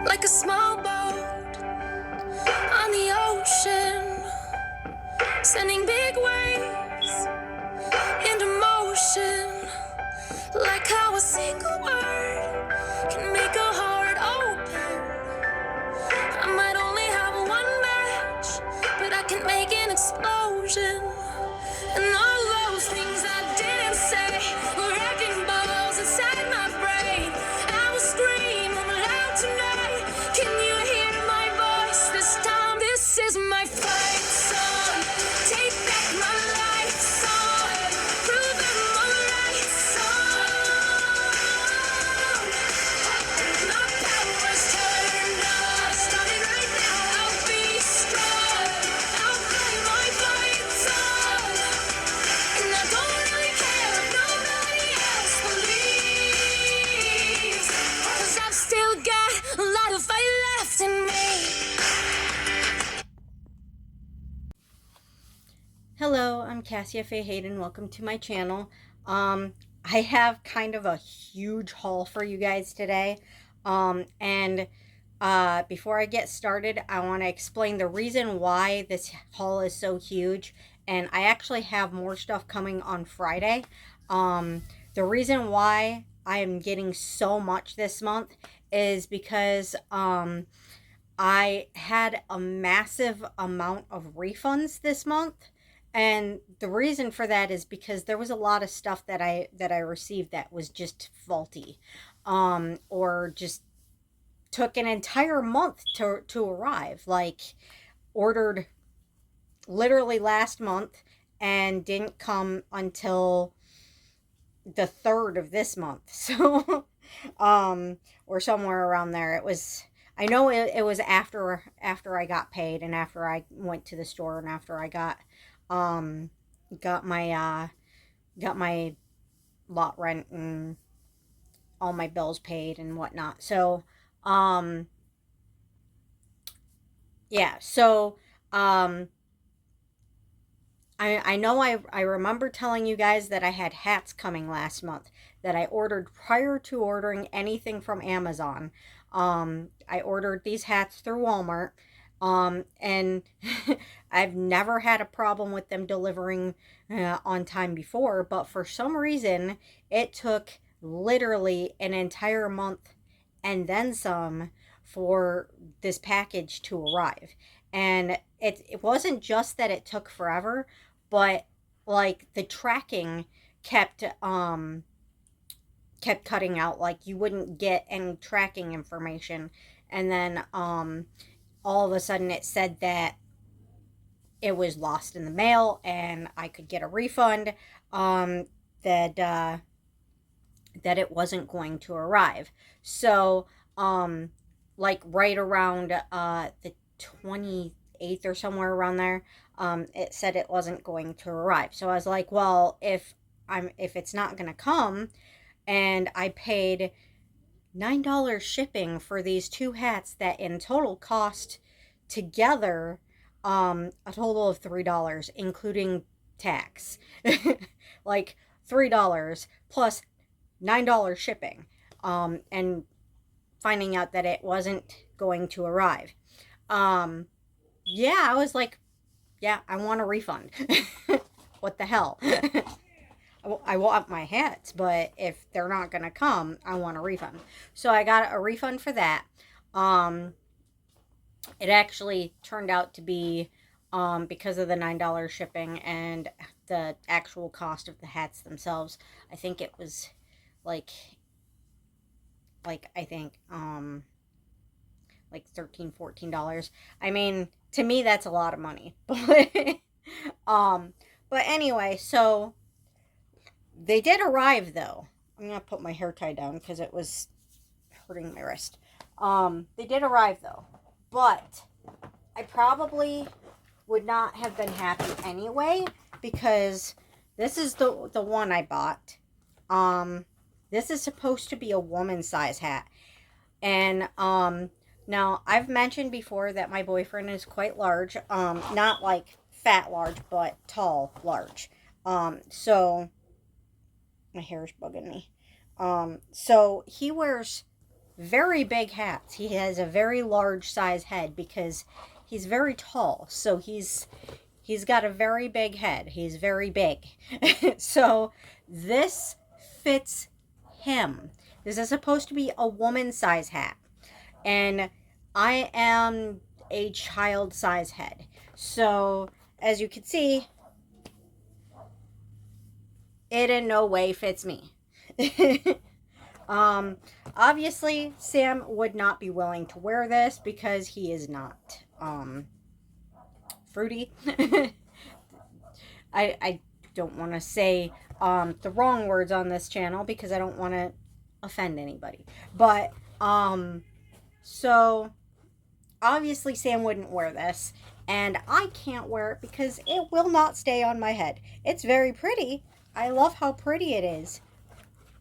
like a small boat on the ocean, sending big waves into motion, like how a single word can make a heart open. I might only have one match, but I can make an explosion. And all those things I didn't say were wrecking balls inside my brain. I will scream loud tonight. Can you hear my voice this time? This is my fight song. Take back my life song. Prove I'm alright song. My power's turned on. Starting right now. I'll be strong. I'll play my fight song. And I don't really care if nobody else believes, 'cause I've still got a lot of fight left in me. Hello, I'm Cassia Faye Hayden. Welcome to my channel. I have kind of a huge haul for you guys today. And before I get started, I want to explain the reason why this haul is so huge. And I actually have more stuff coming on Friday. The reason why I am getting so much this month is because I had a massive amount of refunds this month. And the reason for that is because there was a lot of stuff that I received that was just faulty, or just took an entire month to arrive. Like, ordered literally last month and didn't come until the 3rd of this month. So, or somewhere around there. I know it was after I got paid and after I went to the store and after I um, got my lot rent and all my bills paid and whatnot. So, um, yeah. So, um, I know I remember telling you guys that I had hats coming last month that I ordered prior to ordering anything from Amazon. I ordered these hats through Walmart. And I've never had a problem with them delivering on time before, but for some reason it took literally an entire month and then some for this package to arrive. And it wasn't just that it took forever, but like the tracking kept kept cutting out. Like, you wouldn't get any tracking information. And then all of a sudden it said that it was lost in the mail and I could get a refund, um that that it wasn't going to arrive. So, um, like right around the 28th or somewhere around there, it said it wasn't going to arrive. So I was like, well, if it's not going to come, and I paid $9 shipping for these two hats that in total cost together a total of $3, including tax. Like, $3 plus $9 shipping, and finding out that it wasn't going to arrive. Um, yeah, I was like, yeah, I want a refund. What the hell? I want my hats, but if they're not going to come, I want a refund. So I got a refund for that. Um, it actually turned out to be, because of the $9 shipping and the actual cost of the hats themselves, I think it was like I think like 13 $14. I mean, to me that's a lot of money. Um but anyway, so they did arrive though. I'm gonna put my hair tie down because it was hurting my wrist. They did arrive though, but I probably would not have been happy anyway, because this is the one I bought. um this is supposed to be a woman size hat. And now I've mentioned before that my boyfriend is quite large. Not like fat large, but tall large. So my hair is bugging me. So he wears very big hats. He has a very large size head because he's very tall. So he's got a very big head. He's very big. So this fits him. This is supposed to be a woman size hat. And I am a child size head. So as you can see, it in no way fits me. Obviously Sam would not be willing to wear this because he is not fruity. I don't want to say the wrong words on this channel because I don't want to offend anybody. But so obviously Sam wouldn't wear this, and I can't wear it because it will not stay on my head. It's very pretty. I love how pretty it is,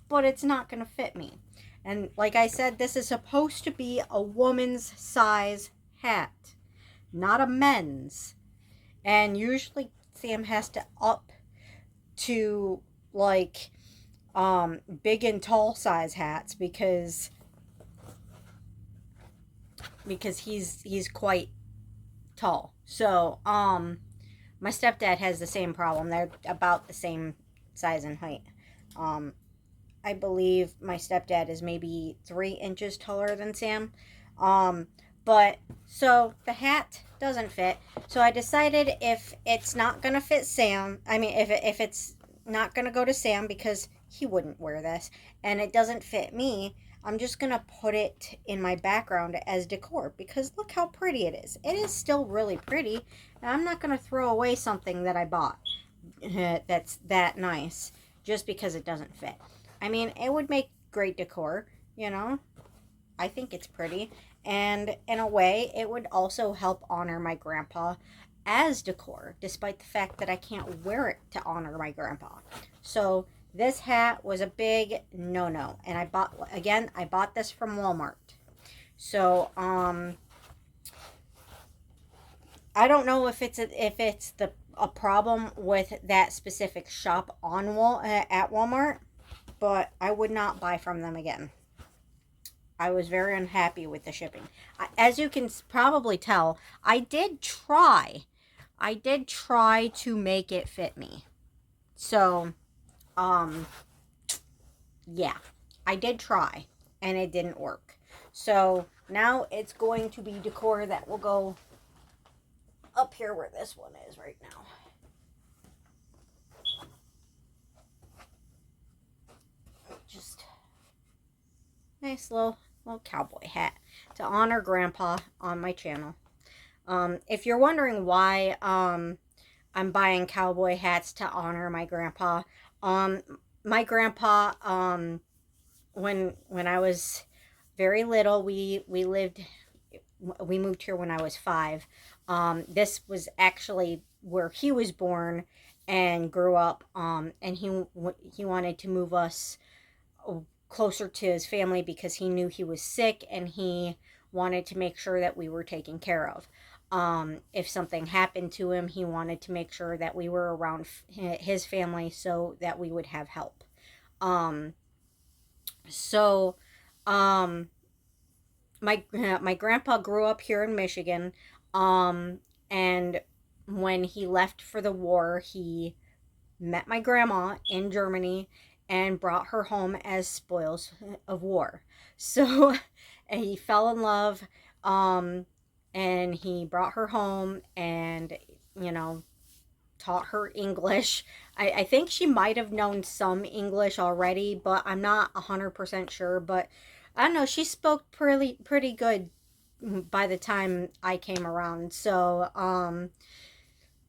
but it's not going to fit me. And like I said, this is supposed to be a woman's size hat, not a men's. And usually Sam has to up to like big and tall size hats because he's quite tall. So my stepdad has the same problem. They're about the same size and height. I believe my stepdad is maybe 3 inches taller than Sam. But so the hat doesn't fit. So I decided if it's not gonna fit Sam, I mean if it's not gonna go to Sam because he wouldn't wear this, and it doesn't fit me, I'm just gonna put it in my background as decor because look how pretty it is. It is still really pretty, and I'm not gonna throw away something that I bought that's that nice just because it doesn't fit. I mean, it would make great decor, you know. I think it's pretty. And in a way, it would also help honor my grandpa as decor, despite the fact that I can't wear it to honor my grandpa. So this hat was a big no-no. And I bought this from Walmart. So, I don't know if it's a problem with that specific shop on at Walmart, but I would not buy from them again. I was very unhappy with the shipping. As you can probably tell, I did try to make it fit me. So, yeah, I did try, and it didn't work. So now it's going to be decor that will go up here where this one is right now. Just nice little cowboy hat to honor Grandpa on my channel. If you're wondering why I'm buying cowboy hats to honor my grandpa, my grandpa, when I was very little, we moved here when I was 5. This was actually where he was born and grew up, and he wanted to move us closer to his family because he knew he was sick and he wanted to make sure that we were taken care of. If something happened to him, he wanted to make sure that we were around his family so that we would have help. My grandpa grew up here in Michigan, and when he left for the war, he met my grandma in Germany and brought her home as spoils of war. So he fell in love, and he brought her home and, taught her English. I think she might have known some English already, but I'm not 100% sure. But I don't know, she spoke pretty good by the time I came around. So,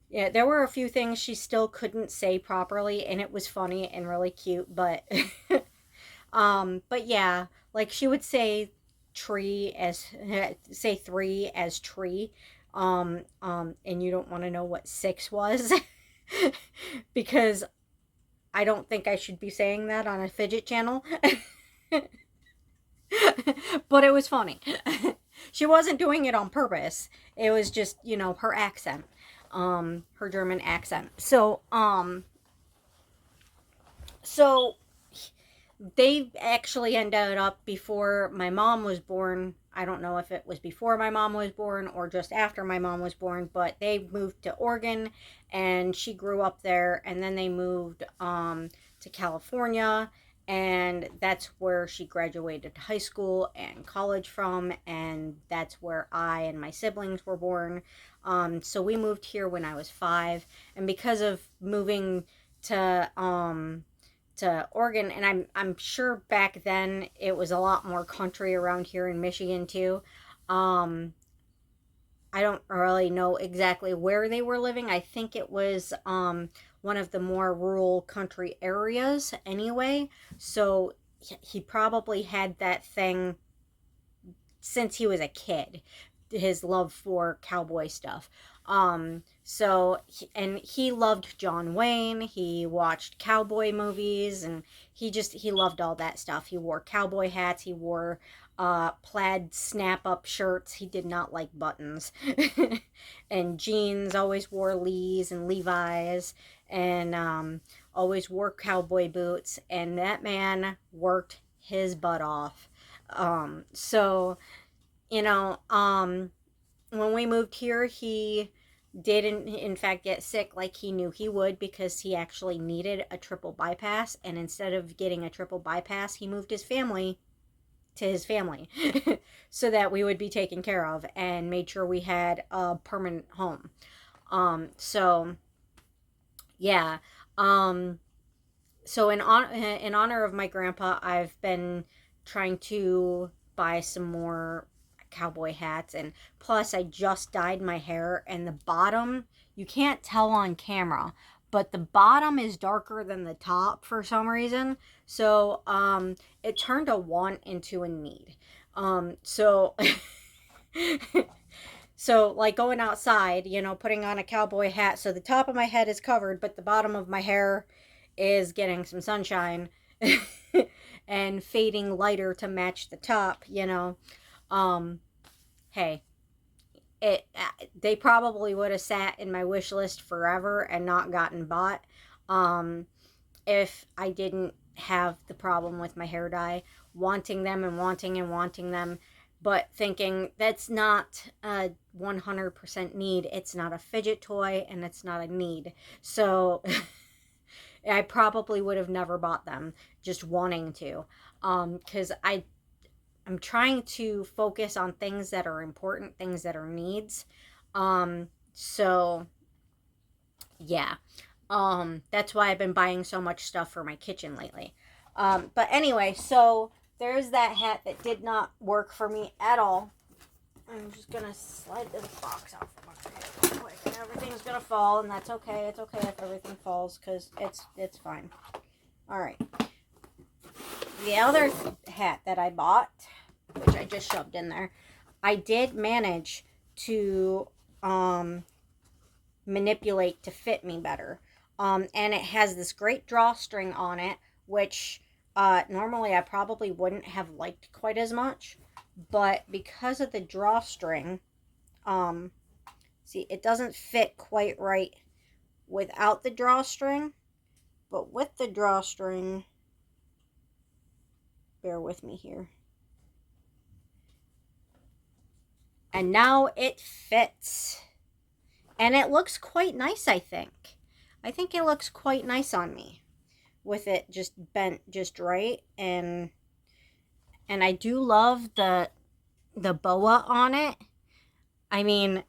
yeah, there were a few things she still couldn't say properly, and it was funny and really cute, but but yeah, like she would say tree as say 3 as tree, and you don't want to know what 6 was because I don't think I should be saying that on a fidget channel. But it was funny. She wasn't doing it on purpose. It was just, her accent. Her German accent. So they actually ended up before my mom was born. I don't know if it was before my mom was born or just after my mom was born, but they moved to Oregon and she grew up there, and then they moved to California, and that's where she graduated high school and college from, and that's where I and my siblings were born. So we moved here when I was 5, and because of moving to Oregon, and I'm sure back then it was a lot more country around here in Michigan too. Um, I don't really know exactly where they were living. I think it was one of the more rural country areas anyway. So he probably had that thing since he was a kid, his love for cowboy stuff. And he loved John Wayne. He watched cowboy movies, and he loved all that stuff. He wore cowboy hats. He wore plaid snap up shirts. He did not like buttons. And jeans, always wore Lee's and Levi's, and always wore cowboy boots. And that man worked his butt off. So when we moved here, he did in fact get sick like he knew he would, because he actually needed a triple bypass, and instead of getting a triple bypass, he moved his family to his family so that we would be taken care of and made sure we had a permanent home. So yeah. So in honor of my grandpa, I've been trying to buy some more cowboy hats, and plus I just dyed my hair, and the bottom, you can't tell on camera, but the bottom is darker than the top for some reason. So it turned a want into a need. So so like going outside, putting on a cowboy hat, so the top of my head is covered, but the bottom of my hair is getting some sunshine and fading lighter to match the top. um hey, they probably would have sat in my wish list forever and not gotten bought um if I didn't have the problem with my hair dye, wanting them and wanting them, but thinking that's not a 100% need. It's not a fidget toy, and it's not a need. So I probably would have never bought them, just wanting to, because I'm trying to focus on things that are important, things that are needs. So yeah. That's why I've been buying so much stuff for my kitchen lately. But anyway, so there's that hat that did not work for me at all. I'm just gonna slide this box off from under here real quick, and everything's gonna fall, and that's okay. It's okay if everything falls, because it's fine. All right. The other hat that I bought, which I just shoved in there, I did manage to manipulate to fit me better. And it has this great drawstring on it, which normally I probably wouldn't have liked quite as much, but because of the drawstring, see, it doesn't fit quite right without the drawstring, but with the drawstring, bear with me here. And now it fits. And it looks quite nice, I think. I think it looks quite nice on me with it just bent just right, and I do love the boa on it. I mean,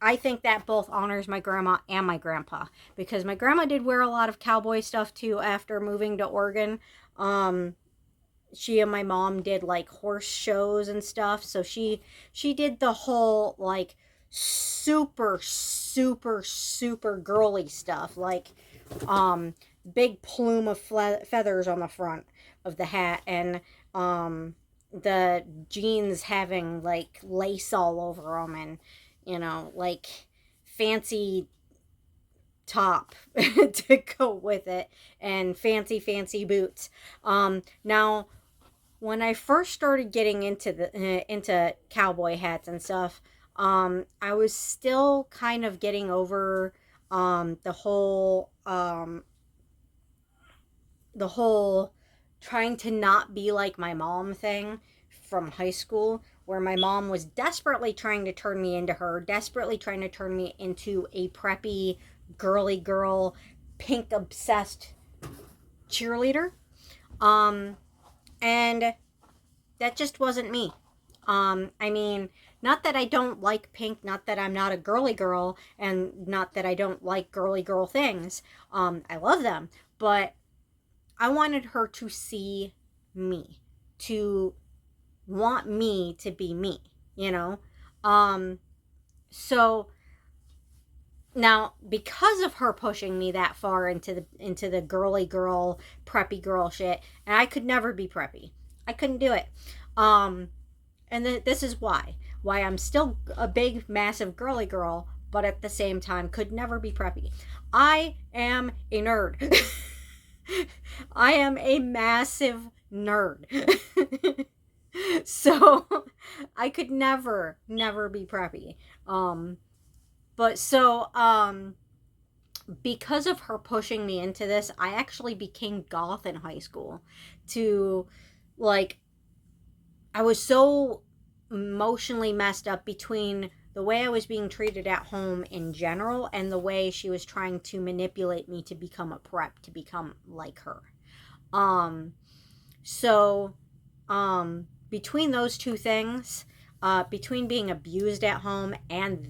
I think that both honors my grandma and my grandpa, because my grandma did wear a lot of cowboy stuff too after moving to Oregon. She and my mom did like horse shows and stuff, so she did the whole like super girly stuff, like big plume of feathers on the front of the hat, and the jeans having like lace all over them, and like fancy top to go with it, and fancy boots. Now when I first started getting into cowboy hats and stuff, I was still kind of getting over the whole trying to not be like my mom thing from high school, where my mom was desperately trying to turn me into her, desperately trying to turn me into a preppy, girly girl, pink obsessed cheerleader. And that just wasn't me. I mean, not that I don't like pink, not that I'm not a girly girl, and not that I don't like girly girl things. I love them, but I wanted her to see me, to want me to be me, you know? So now, because of her pushing me that far into the girly girl, preppy girl shit, and I could never be preppy. I couldn't do it. And this is why I'm still a big, massive girly girl, but at the same time could never be preppy. I am a nerd. I am a massive nerd. So I could never be preppy. But so because of her pushing me into this, I actually became goth in high school. To like, I was so emotionally messed up between the way I was being treated at home in general and the way she was trying to manipulate me to become a prep, to become like her. So between those two things, between being abused at home and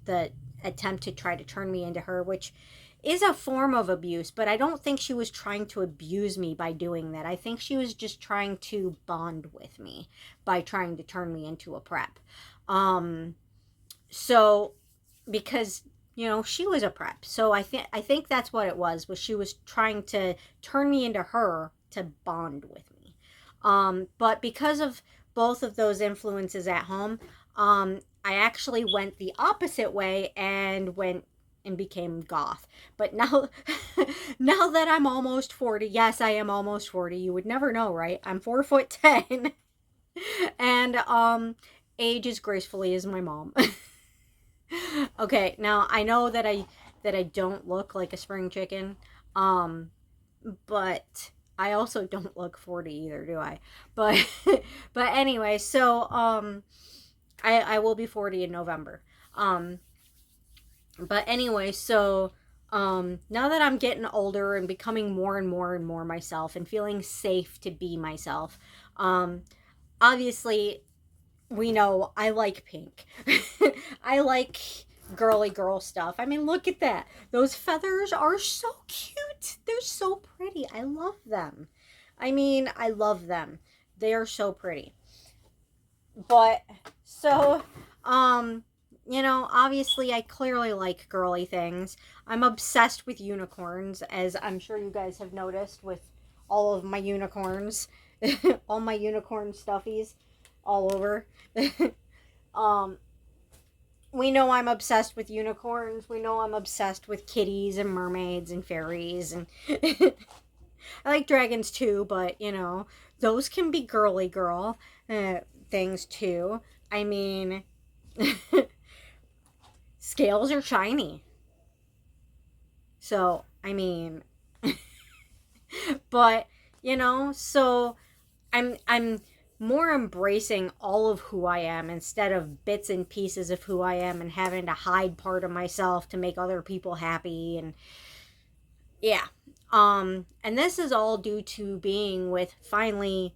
the attempt to try to turn me into her, which is a form of abuse, but I don't think she was trying to abuse me by doing that. I think she was just trying to bond with me by trying to turn me into a prep. So because she was a prep, so I think that's what it was she was trying to turn me into her to bond with me. But because of both of those influences at home, I actually went the opposite way and went and became goth. But now now that I'm almost 40, yes, I am almost 40. You would never know, right? I'm 4'10". And age as gracefully as my mom. Okay, now I know that I don't look like a spring chicken. But I also don't look 40 either, do I? But but anyway, so I will be 40 in November. But anyway, so now that I'm getting older and becoming more and more and more myself and feeling safe to be myself, obviously we know I like pink. I like girly girl stuff. I mean, look at that. Those feathers are so cute. They're so pretty. I love them. I mean, I love them. They are so pretty. But so obviously I clearly like girly things. I'm obsessed with unicorns, as I'm sure you guys have noticed with all of my unicorns. All my unicorn stuffies all over. We know I'm obsessed with unicorns. We know I'm obsessed with kitties and mermaids and fairies, and I like dragons too, but those can be girly girl things too. I mean, scales are shiny. So, I mean, but so I'm more embracing all of who I am instead of bits and pieces of who I am and having to hide part of myself to make other people happy. And yeah. And this is all due to being with, finally,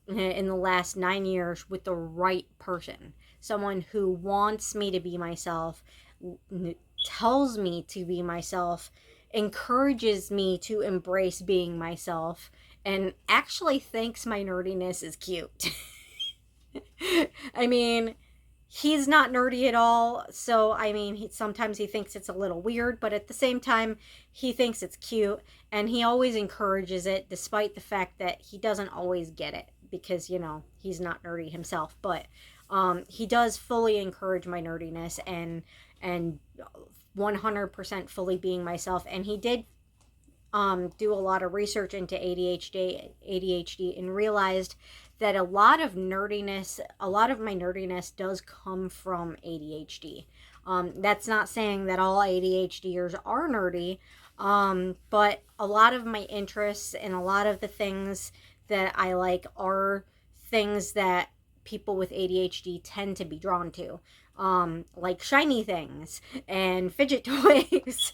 in the last 9 years, with the right person. Someone who wants me to be myself, tells me to be myself, encourages me to embrace being myself, and actually thinks my nerdiness is cute. I mean, he's not nerdy at all, so I mean, sometimes he thinks it's a little weird, but at the same time, he thinks it's cute, and he always encourages it, despite the fact that he doesn't always get it, because, he's not nerdy himself. But he does fully encourage my nerdiness and 100% fully being myself. And he did do a lot of research into ADHD and realized that a lot of my nerdiness does come from ADHD. That's not saying that all ADHDers are nerdy, but a lot of my interests and a lot of the things that I like are things that people with ADHD tend to be drawn to, like shiny things and fidget toys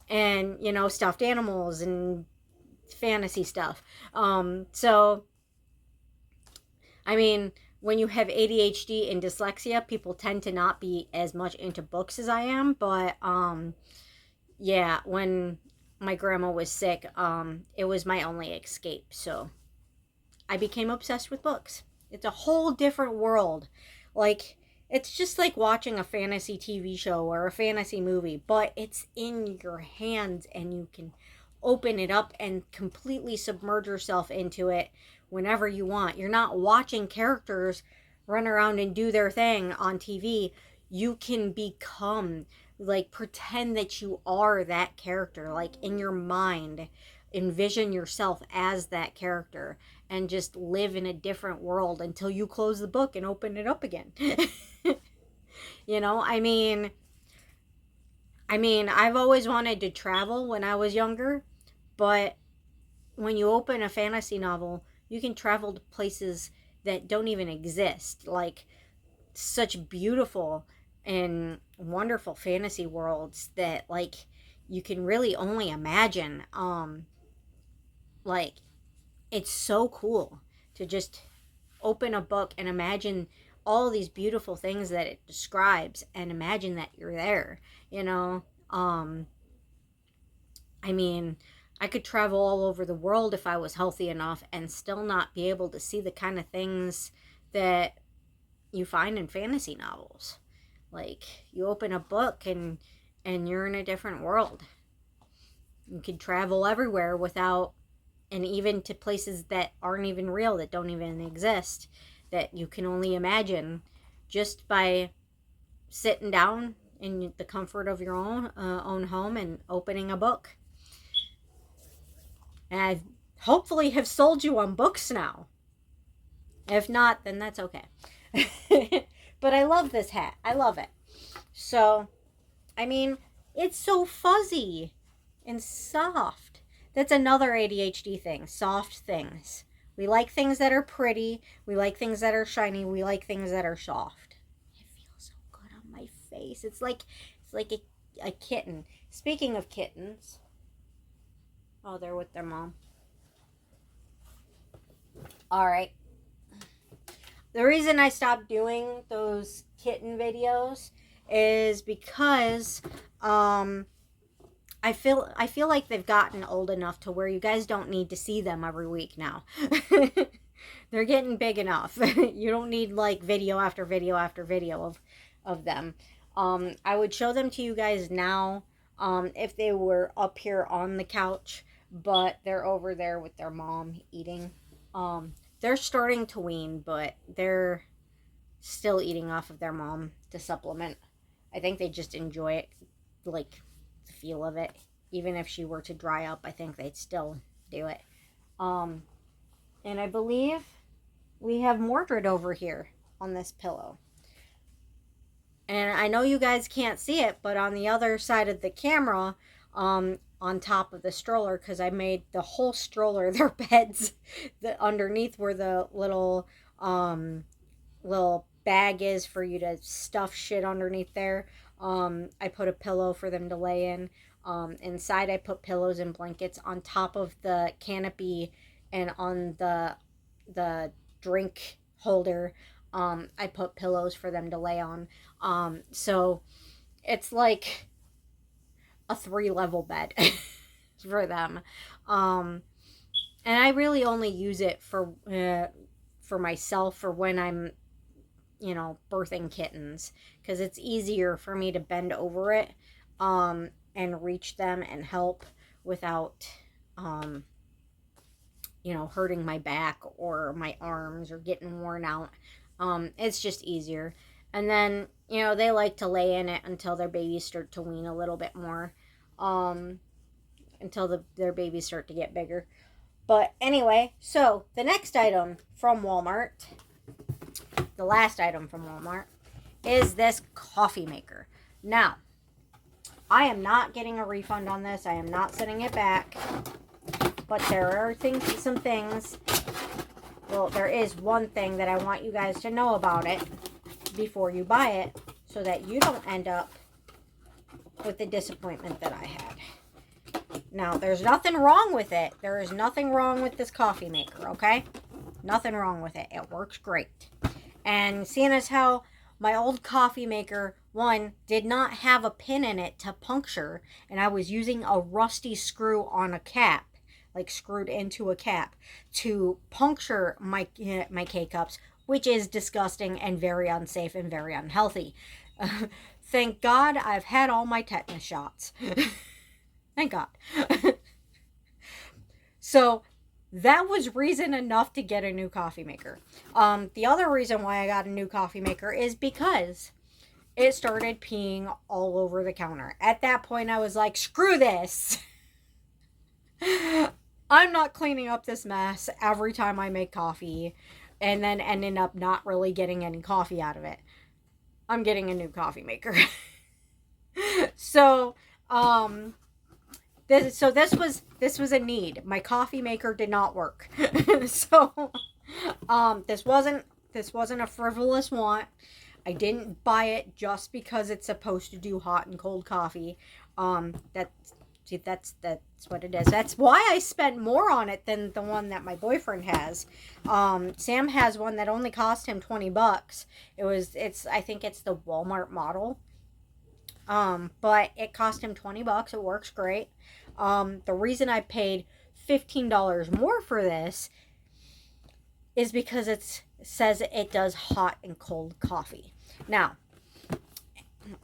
and, you know, stuffed animals and fantasy stuff. So, I mean, when you have ADHD and dyslexia, people tend to not be as much into books as I am, but yeah, when my grandma was sick, it was my only escape. So I became obsessed with books. It's a whole different world. Like, it's just like watching a fantasy TV show or a fantasy movie, but it's in your hands and you can open it up and completely submerge yourself into it whenever you want. You're not watching characters run around and do their thing on TV. You can become, like, pretend that you are that character, like in your mind. Envision yourself as that character and just live in a different world until you close the book and open it up again. You know, I've always wanted to travel when I was younger, but when you open a fantasy novel, you can travel to places that don't even exist, like such beautiful and wonderful fantasy worlds that, like, you can really only imagine. Like, it's so cool to just open a book and imagine all these beautiful things that it describes and imagine that you're there, you know. I mean, I could travel all over the world if I was healthy enough and still not be able to see the kind of things that you find in fantasy novels. Like, you open a book and you're in a different world. You could travel everywhere without, and even to places that aren't even real, that don't even exist, that you can only imagine just by sitting down in the comfort of your own home and opening a book. And I hopefully have sold you on books now. If not, then that's okay. But I love this hat. I love it. So, I mean, it's so fuzzy and soft. That's another ADHD thing. Soft things. We like things that are pretty. We like things that are shiny. We like things that are soft. It feels so good on my face. It's like a kitten. Speaking of kittens. Oh, they're with their mom. All right. The reason I stopped doing those kitten videos is because I feel like they've gotten old enough to where you guys don't need to see them every week now. They're getting big enough. You don't need like video after video after video of them. I would show them to you guys now if they were up here on the couch, but they're over there with their mom eating. They're starting to wean, but they're still eating off of their mom to supplement. I think they just enjoy it, like the feel of it. Even if she were to dry up, I think they'd still do it. And I believe we have Mordred over here on this pillow. And I know you guys can't see it, but on the other side of the camera, on top of the stroller, because I made the whole stroller their beds. The underneath where the little bag is for you to stuff shit underneath there. I put a pillow for them to lay in. Inside I put pillows and blankets. On top of the canopy and on the drink holder, I put pillows for them to lay on. So it's like a 3-level bed for them. And I really only use it for myself, for when I'm, you know, birthing kittens, because it's easier for me to bend over it and reach them and help without you know, hurting my back or my arms or getting worn out. It's just easier. And then, you know, they like to lay in it until their babies start to wean a little bit more, until their babies start to get bigger. But anyway, so the next item from Walmart, the last item from Walmart, is this coffee maker. Now, I am not getting a refund on this. I am not sending it back. But there are some things. Well, there is one thing that I want you guys to know about it before you buy it, so that you don't end up with the disappointment that I had. Now, there's nothing wrong with it. There is nothing wrong with this coffee maker, okay? Nothing wrong with it. It works great. And seeing as how my old coffee maker, one, did not have a pin in it to puncture, and I was using a rusty screw on a cap, like screwed into a cap, to puncture my K-cups, which is disgusting and very unsafe and very unhealthy. Thank God I've had all my tetanus shots. Thank God. So that was reason enough to get a new coffee maker. The other reason why I got a new coffee maker is because it started peeing all over the counter. At that point, I was like, screw this. I'm not cleaning up this mess every time I make coffee and then ending up not really getting any coffee out of it. I'm getting a new coffee maker. So, this was a need. My coffee maker did not work. So, this wasn't a frivolous want. I didn't buy it just because it's supposed to do hot and cold coffee. That's what it is. That's why I spent more on it than the one that my boyfriend has. Sam has one that only cost him $20. I think it's the Walmart model. But it cost him $20. It works great. The reason I paid $15 more for this is because it says it does hot and cold coffee. Now,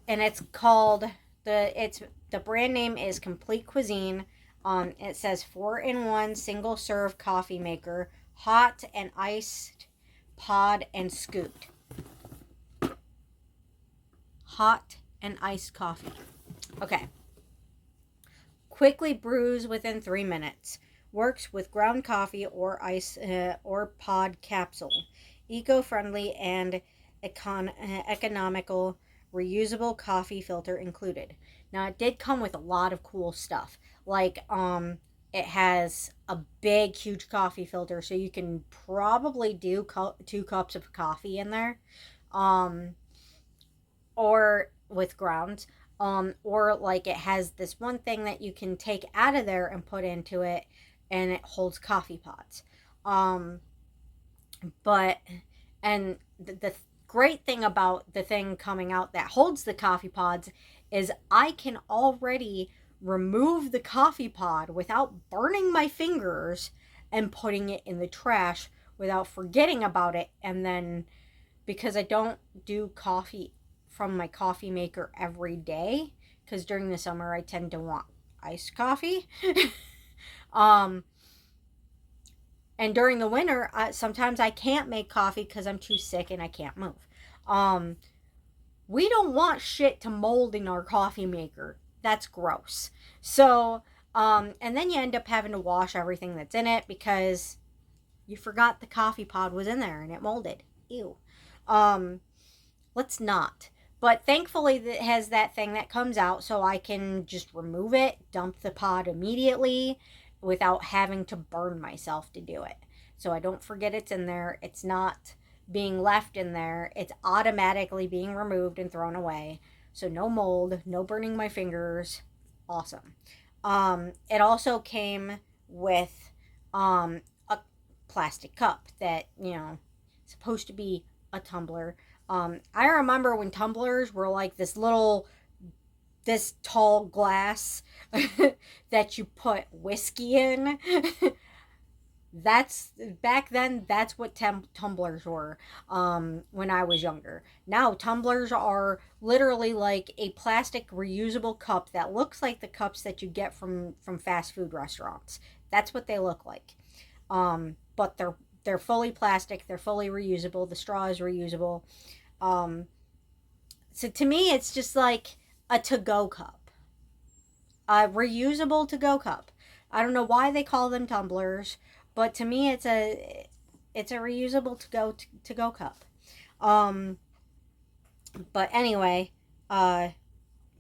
and it's called the brand name is Complete Cuisine. It says 4-in-1 single serve coffee maker, hot and iced, pod and scooped. Hot and iced coffee. Okay. Quickly brews within 3 minutes. Works with ground coffee or ice or pod capsule. Eco-friendly and economical, reusable coffee filter included. Now, it did come with a lot of cool stuff. Like, it has a big, huge coffee filter, so you can probably do 2 cups of coffee in there. Or with grounds. Or like it has this one thing that you can take out of there and put into it, and it holds coffee pods. The great thing about the thing coming out that holds the coffee pods is I can already remove the coffee pod without burning my fingers and putting it in the trash without forgetting about it. And then, because I don't do coffee from my coffee maker every day, because during the summer I tend to want iced coffee. And during the winter, sometimes I can't make coffee because I'm too sick and I can't move. We don't want shit to mold in our coffee maker. That's gross. So, and then you end up having to wash everything that's in it because you forgot the coffee pod was in there and it molded. Ew. Let's not. But thankfully it has that thing that comes out so I can just remove it, dump the pod immediately without having to burn myself to do it. So I don't forget it's in there. It's not being left in there. It's automatically being removed and thrown away. So no mold, no burning my fingers. Awesome. It also came with a plastic cup that, supposed to be a tumbler. I remember when tumblers were like this tall glass that you put whiskey in. Back then, that's what tumblers were when I was younger. Now, tumblers are literally like a plastic reusable cup that looks like the cups that you get from fast food restaurants. That's what they look like. But they're fully plastic. They're fully reusable. The straw is reusable. So to me, it's just like a to-go cup. A reusable to-go cup. I don't know why they call them tumblers, but to me, it's a reusable to-go cup. But anyway,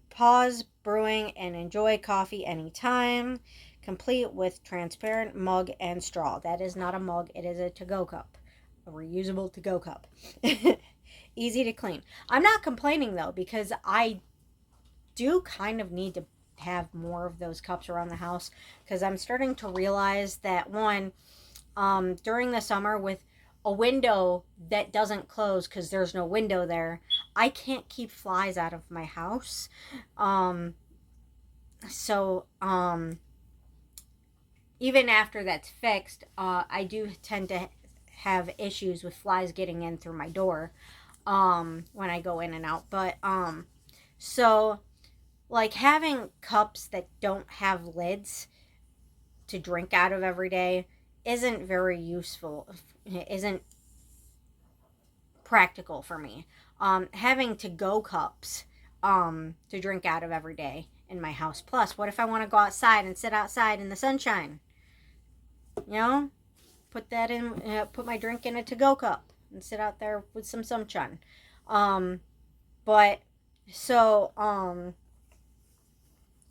pause brewing and enjoy coffee anytime. complete with transparent mug and straw. That is not a mug, it is a to-go cup. A reusable to-go cup. Easy to clean. I'm not complaining though, because I do kind of need to have more of those cups around the house, because I'm starting to realize that one, during the summer with a window that doesn't close because there's no window there, I can't keep flies out of my house. So even after that's fixed, I do tend to have issues with flies getting in through my door when I go in and out. But so like having cups that don't have lids to drink out of every day isn't very useful, isn't practical for me. Having to-go cups to drink out of every day in my house. Plus, what if I want to go outside and sit outside in the sunshine? You know, put that in, put my drink in a to-go cup and sit out there with some sunshine. But so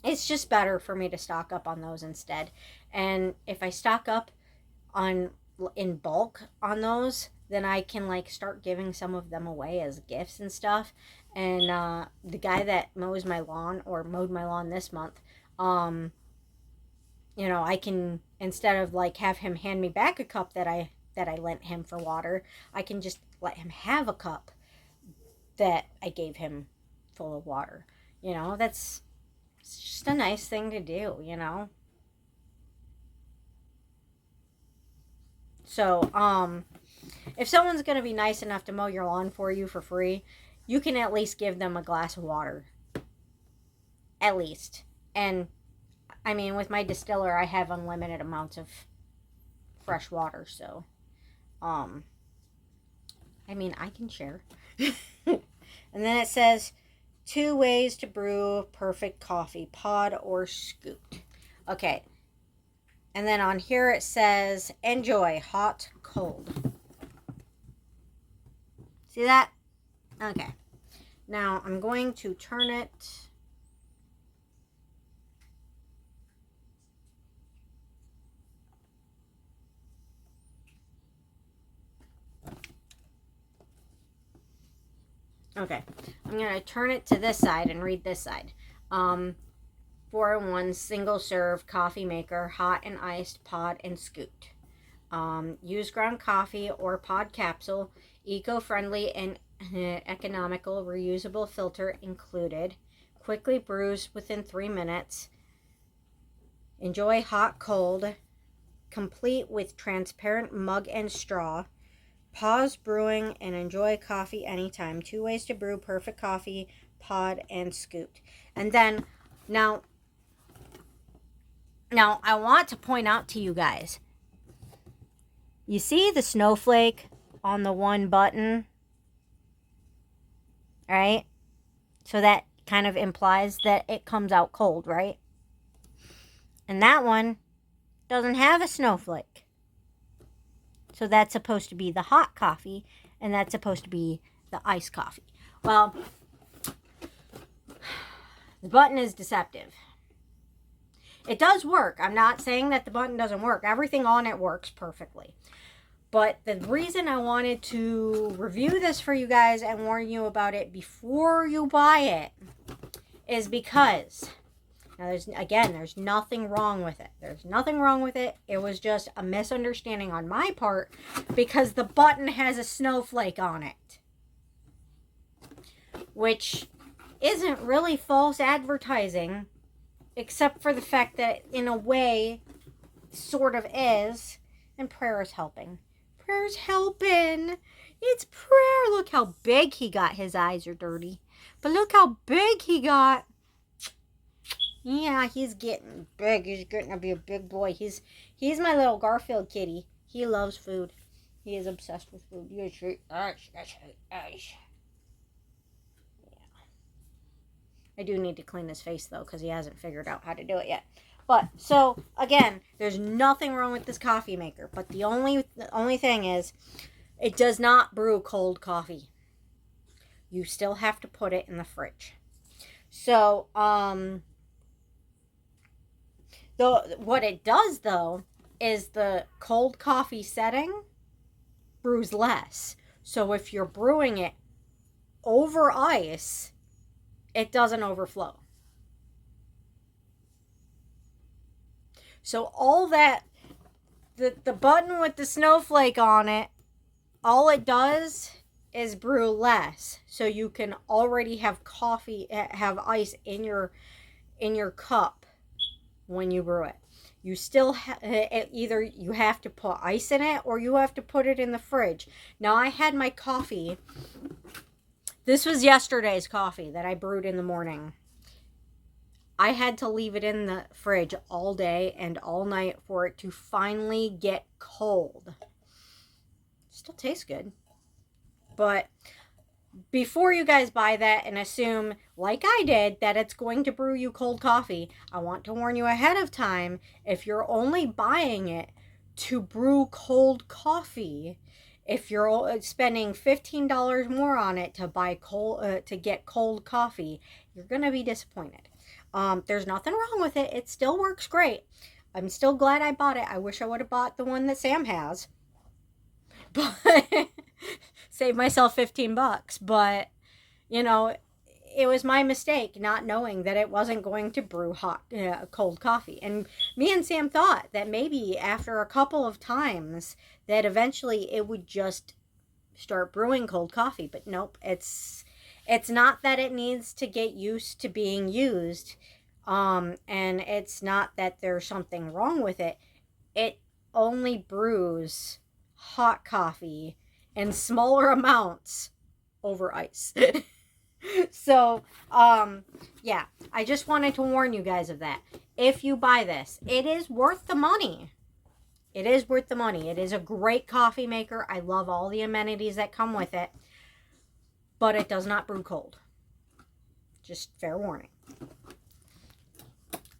it's just better for me to stock up on those instead. And if I stock up on in bulk on those, then I can like start giving some of them away as gifts and stuff. And the guy that mows my lawn or mowed my lawn this month, you know, I can, instead of like have him hand me back a cup that I lent him for water, I can just let him have a cup that I gave him full of water. You know, it's just a nice thing to do, you know. So, if someone's going to be nice enough to mow your lawn for you for free, you can at least give them a glass of water. At least. And, I mean, with my distiller, I have unlimited amounts of fresh water, so, I mean, I can share. And then it says, 2 ways to brew perfect coffee, pod or scoop. Okay. And then on here it says, enjoy hot, cold. See that? Okay. Now I'm going to turn it. Okay. I'm going to turn it to this side and read this side. 4-in-1 single serve coffee maker, hot and iced, pod and scooped. Use ground coffee or pod capsule, eco-friendly and economical, reusable filter included. Quickly brews within 3 minutes. Enjoy hot, cold, complete with transparent mug and straw. Pause brewing and enjoy coffee anytime. 2 ways to brew perfect coffee, pod and scooped. And then now I want to point out to you guys, you see the snowflake on the one button, right? So that kind of implies that it comes out cold, right? And that one doesn't have a snowflake. So that's supposed to be the hot coffee, and that's supposed to be the iced coffee. Well, the button is deceptive. It does work. I'm not saying that the button doesn't work. Everything on it works perfectly. But the reason I wanted to review this for you guys and warn you about it before you buy it is because, now there's nothing wrong with it. There's nothing wrong with it. It was just a misunderstanding on my part because the button has a snowflake on it. Which isn't really false advertising, except for the fact that in a way sort of is, and prayer is helping. Prayer's helping. It's prayer. Look how big he got. His eyes are dirty. But look how big he got. Yeah, he's getting big. He's getting to be a big boy. He's my little Garfield kitty. He loves food. He is obsessed with food. Yes. I do need to clean his face, though, because he hasn't figured out how to do it yet. But, so, again, there's nothing wrong with this coffee maker. But the only thing is, it does not brew cold coffee. You still have to put it in the fridge. So, What it does though is the cold coffee setting brews less. So if you're brewing it over ice, it doesn't overflow. So all that, the button with the snowflake on it, all it does is brew less. So you can already have have ice in your cup when you brew it. You still either you have to put ice in it or you have to put it in the fridge. Now I had my coffee. This was yesterday's coffee that I brewed in the morning. I had to leave it in the fridge all day and all night for it to finally get cold. Still tastes good. But before you guys buy that and assume, like I did, that it's going to brew you cold coffee, I want to warn you ahead of time, if you're only buying it to brew cold coffee, if you're spending $15 more on it to buy to get cold coffee, you're going to be disappointed. There's nothing wrong with it. It still works great. I'm still glad I bought it. I wish I would have bought the one that Sam has. But save myself 15 bucks. But, you know, it was my mistake not knowing that it wasn't going to brew cold coffee. And me and Sam thought that maybe after a couple of times that eventually it would just start brewing cold coffee. But nope, it's not that it needs to get used to being used. And it's not that there's something wrong with it. It only brews hot coffee in smaller amounts over ice. So, yeah, I just wanted to warn you guys of that. If you buy this, it is worth the money. It is worth the money. It is a great coffee maker. I love all the amenities that come with it. But it does not brew cold. Just fair warning.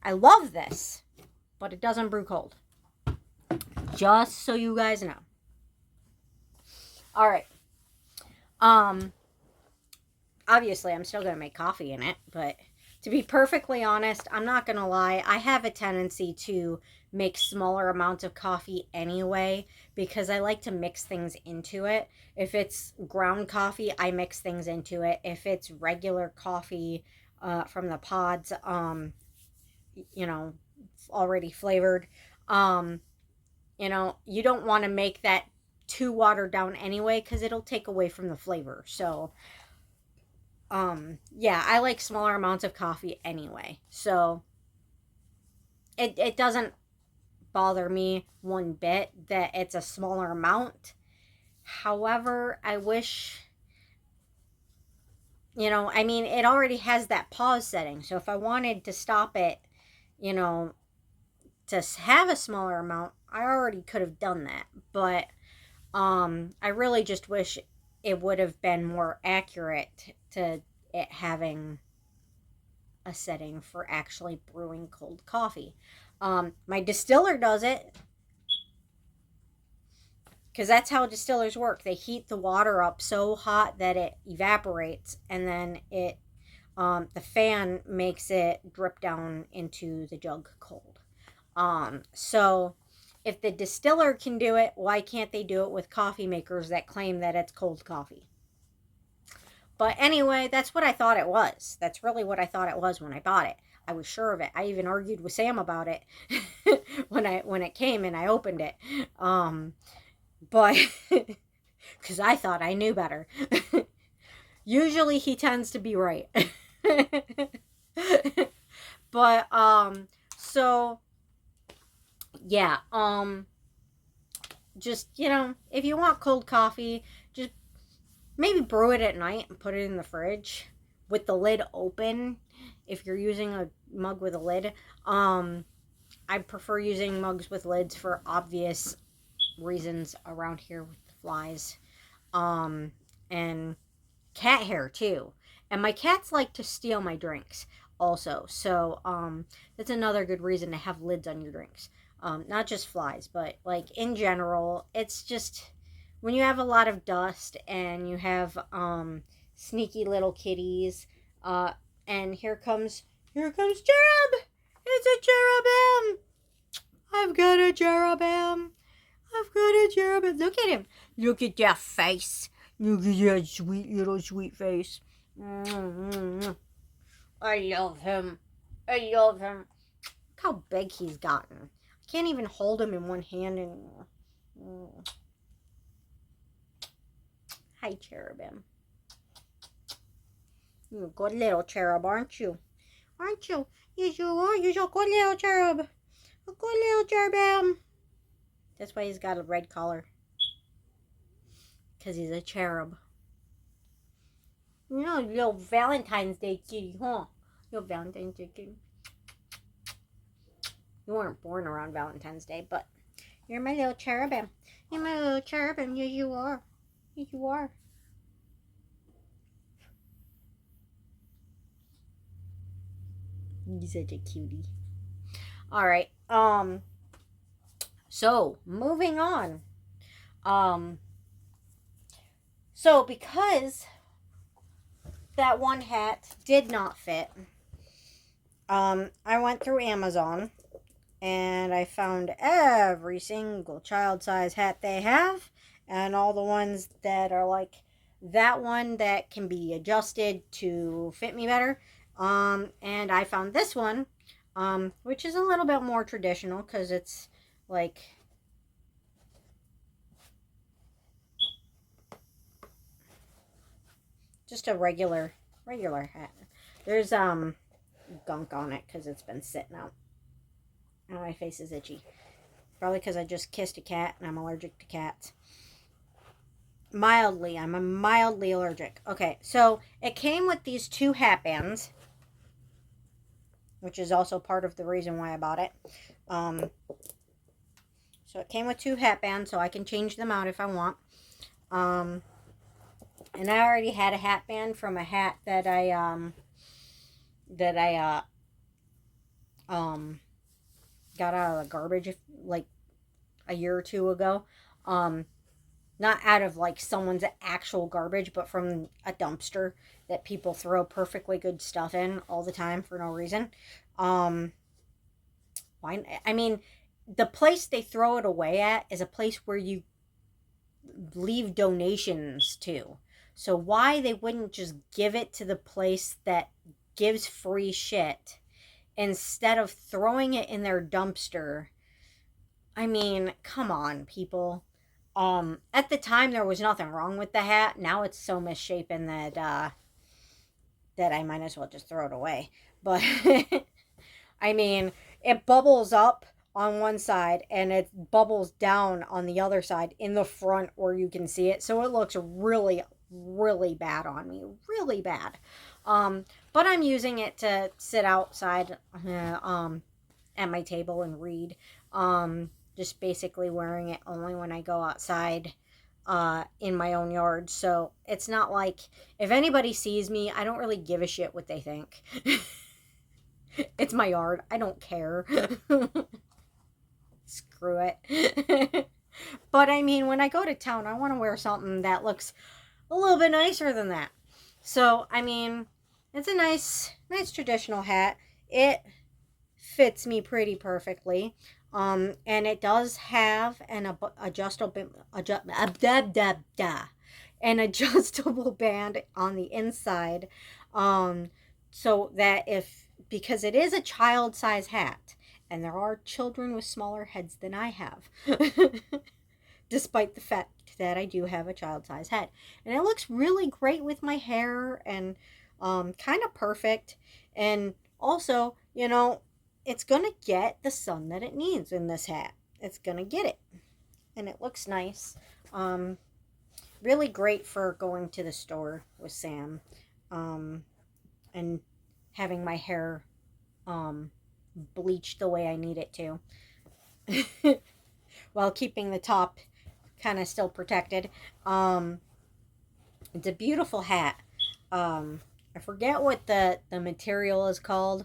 I love this, but it doesn't brew cold. Just so you guys know. All right. Obviously, I'm still going to make coffee in it, but to be perfectly honest, I'm not going to lie. I have a tendency to make smaller amounts of coffee anyway because I like to mix things into it. If it's ground coffee, I mix things into it. If it's regular coffee from the pods, already flavored, you don't want to make that too watered down anyway because it'll take away from the flavor. So, yeah, I like smaller amounts of coffee anyway. So, it doesn't bother me one bit that it's a smaller amount. However, I wish, it already has that pause setting. So if I wanted to stop it, to have a smaller amount, I already could have done that. But I really just wish it would have been more accurate to it having a setting for actually brewing cold coffee. My distiller does it because that's how distillers work. They heat the water up so hot that it evaporates, and then the fan makes it drip down into the jug cold. So if the distiller can do it, why can't they do it with coffee makers that claim that it's cold coffee? But anyway, that's what I thought it was. That's really what I thought it was when I bought it. I was sure of it. I even argued with Sam about it when it came and I opened it. But because I thought I knew better. Usually he tends to be right. But so yeah, just, if you want cold coffee, just maybe brew it at night and put it in the fridge with the lid open if you're using a mug with a lid. I prefer using mugs with lids for obvious reasons around here with the flies. And cat hair too. And my cats like to steal my drinks also. So that's another good reason to have lids on your drinks. Not just flies, but like in general, it's just when you have a lot of dust and you have sneaky little kitties, and here comes Cherub. It's a cherubim. I've got a cherubim. I've got a cherubim. Look at him. Look at that face. Look at that sweet little sweet face. I love him. I love him. Look how big he's gotten. I can't even hold him in one hand anymore. Hi, cherubim. You're a good little cherub, aren't you? Aren't you? Yes, you are. You're a good little cherub. A good little cherubim. That's why he's got a red collar. Because he's a cherub. You know, little Valentine's Day kitty, huh? Little Valentine's Day kitty. You weren't born around Valentine's Day, but you're my little cherubim. You're my little cherubim. Yes, you are. Yes, you are. He's such a cutie. Alright, so, moving on. So because that one hat did not fit, I went through Amazon and I found every single child size hat they have, and all the ones that are like that one that can be adjusted to fit me better. And I found this one, which is a little bit more traditional because it's like just a regular hat. There's gunk on it because it's been sitting out. And my face is itchy. Probably because I just kissed a cat and I'm allergic to cats. Mildly. I'm a mildly allergic. Okay, so it came with these 2 hat bands, which is also part of the reason why I bought it. So it came with 2 hat bands, so I can change them out if I want. And I already had a hat band from a hat that I got out of the garbage like a year or 2 ago. Not out of like someone's actual garbage, but from a dumpster that people throw perfectly good stuff in all the time for no reason. Why? I mean, the place they throw it away at is a place where you leave donations to. So why they wouldn't just give it to the place that gives free shit instead of throwing it in their dumpster? I mean, come on, people. At the time there was nothing wrong with the hat. Now it's so misshapen that that I might as well just throw it away. But I mean, it bubbles up on one side and it bubbles down on the other side in the front where you can see it. So it looks really, really bad on me. Really bad. But I'm using it to sit outside at my table and read. Just basically wearing it only when I go outside in my own yard. So it's not like if anybody sees me, I don't really give a shit what they think. It's my yard. I don't care. Screw it. But I mean, when I go to town, I want to wear something that looks a little bit nicer than that. So, I mean, it's a nice traditional hat. It fits me pretty perfectly. And it does have an adjustable band on the inside, so that because it is a child size hat, and there are children with smaller heads than I have, despite the fact that I do have a child size head, and it looks really great with my hair and kind of perfect, and also, you know, it's going to get the sun that it needs in this hat. It's going to get it. And it looks nice. Really great for going to the store with Sam. And having my hair bleached the way I need it to. While keeping the top kind of still protected. It's a beautiful hat. I forget what the material is called.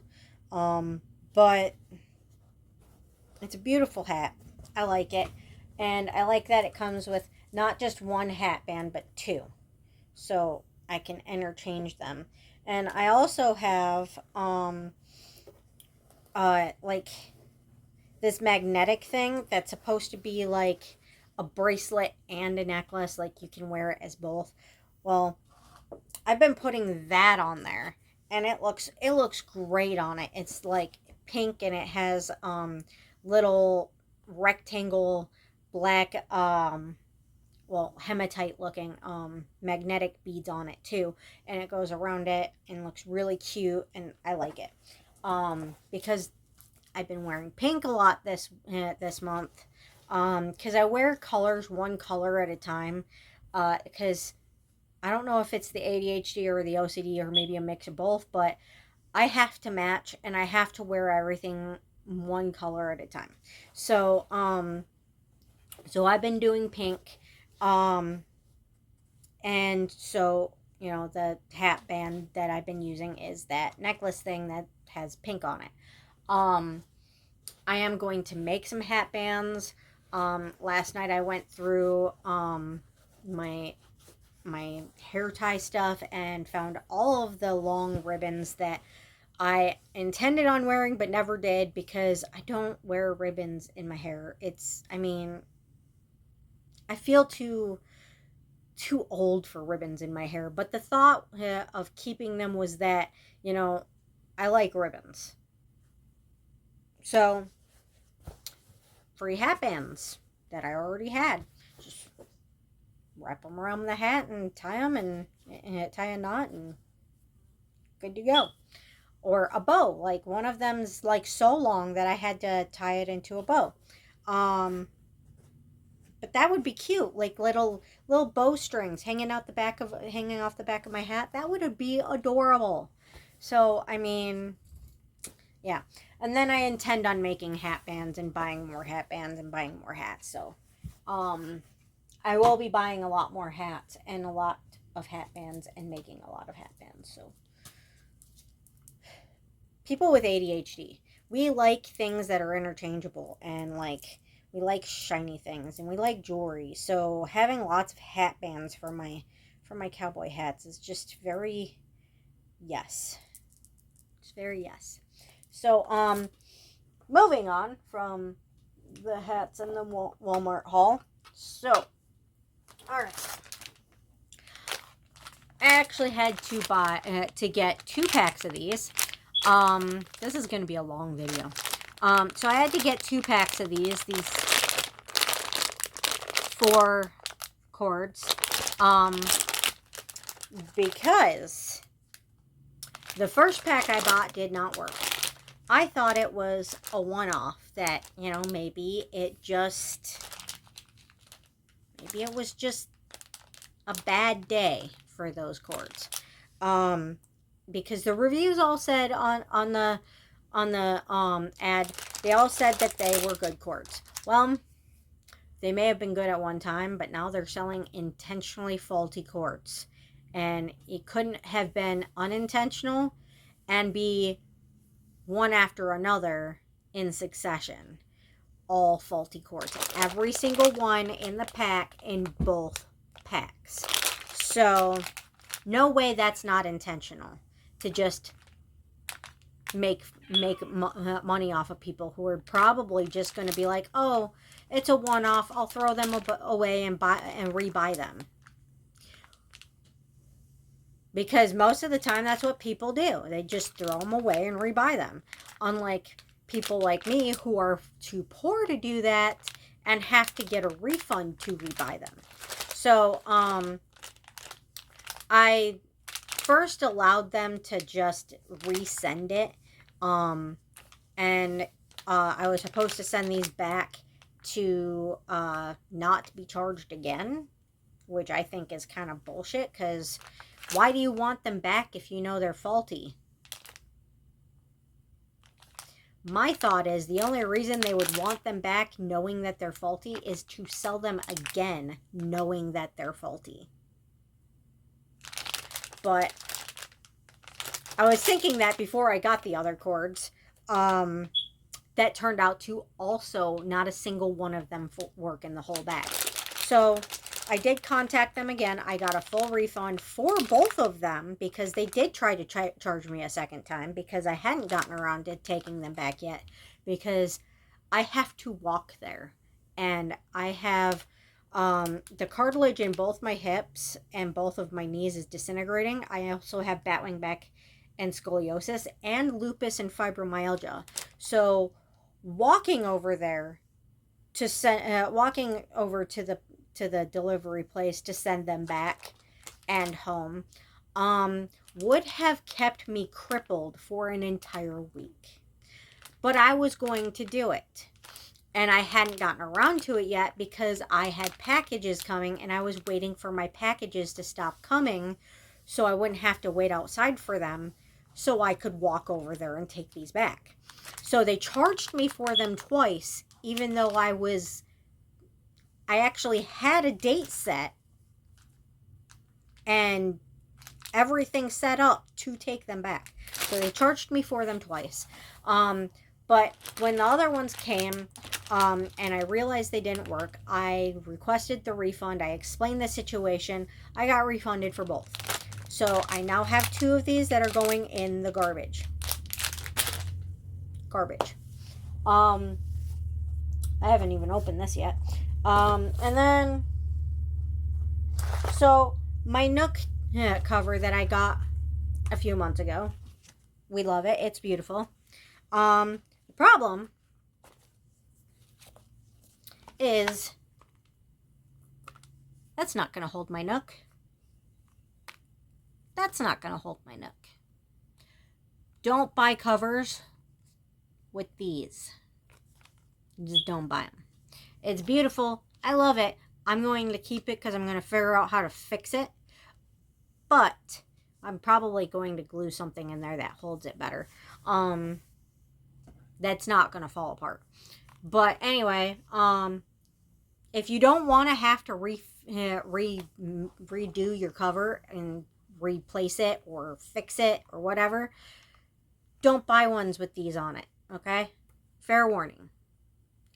But it's a beautiful hat. I like it. And I like that it comes with not just 1 hat band, but 2. So I can interchange them. And I also have, like, this magnetic thing that's supposed to be like a bracelet and a necklace, like you can wear it as both. Well, I've been putting that on there, and it looks great on it. It's like pink, and it has little rectangle black well, hematite looking magnetic beads on it too, and it goes around it and looks really cute, and I like it because I've been wearing pink a lot this month because I wear colors one color at a time because I don't know if it's the ADHD or the OCD or maybe a mix of both, but I have to match and I have to wear everything one color at a time. So so I've been doing pink. Um and so, the hat band that I've been using is that necklace thing that has pink on it. Um I am going to make some hat bands. Last night I went through my my hair tie stuff and found all of the long ribbons that I intended on wearing but never did because I don't wear ribbons in my hair. I mean, I feel too old for ribbons in my hair, but the thought of keeping them was that, I like ribbons. So, free hat bands that I already had. Just wrap them around the hat and tie them and tie a knot and good to go. Or a bow. Like one of them's like so long that I had to tie it into a bow. Um, but that would be cute, like little bowstrings hanging off the back of my hat. That would be adorable. So I mean, yeah. And then I intend on making hat bands and buying more hat bands and buying more hats. So, um, I will be buying a lot more hats and a lot of hat bands and making a lot of hat bands. So, people with ADHD, we like things that are interchangeable and like we like shiny things and we like jewelry. So, having lots of hat bands for my cowboy hats is just very yes. It's very yes. So, moving on from the hats in the Walmart haul. So, all right. I actually had to buy to get 2 packs of these. This is going to be a long video. So I had to get 2 packs of these 4 cords, because the first pack I bought did not work. I thought it was a one-off that, maybe it was just a bad day for those cords. Because the reviews all said on the ad, they all said that they were good cords. Well, they may have been good at one time, but now they're selling intentionally faulty cords. And it couldn't have been unintentional and be one after another in succession. All faulty cords. Every single one in the pack in both packs. So, no way that's not intentional. To just make money off of people who are probably just going to be like, oh, it's a one-off. I'll throw them away and rebuy them. Because most of the time that's what people do. They just throw them away and rebuy them. Unlike people like me who are too poor to do that and have to get a refund to rebuy them. So, I first allowed them to just resend it. And I was supposed to send these back to not be charged again, which I think is kind of bullshit, because why do you want them back if you know they're faulty? My thought is the only reason they would want them back knowing that they're faulty is to sell them again knowing that they're faulty. But I was thinking that before I got the other cords. That turned out to also not a single one of them work in the whole bag. So I did contact them again. I got a full refund for both of them because they did try to charge me a second time because I hadn't gotten around to taking them back yet. Because I have to walk there. And I have the cartilage in both my hips and both of my knees is disintegrating. I also have batwing back and scoliosis and lupus and fibromyalgia. So walking over there to send walking over to the delivery place to send them back and home would have kept me crippled for an entire week. But I was going to do it. And I hadn't gotten around to it yet because I had packages coming and I was waiting for my packages to stop coming so I wouldn't have to wait outside for them so I could walk over there and take these back. So they charged me for them twice, even though I actually had a date set and everything set up to take them back. So they charged me for them twice. But when the other ones came, and I realized they didn't work, I requested the refund. I explained the situation. I got refunded for both. So I now have 2 of these that are going in the garbage. I haven't even opened this yet. And then, so my Nook cover that I got a few months ago. We love it. It's beautiful. The problem is that's not going to hold my Nook. That's not going to hold my Nook. Don't buy covers with these. Just don't buy them. It's beautiful. I love it. I'm going to keep it because I'm going to figure out how to fix it. But I'm probably going to glue something in there that holds it better. That's not going to fall apart. But anyway, if you don't want to have to redo your cover and replace it or fix it or whatever, don't buy ones with these on it, okay? Fair warning.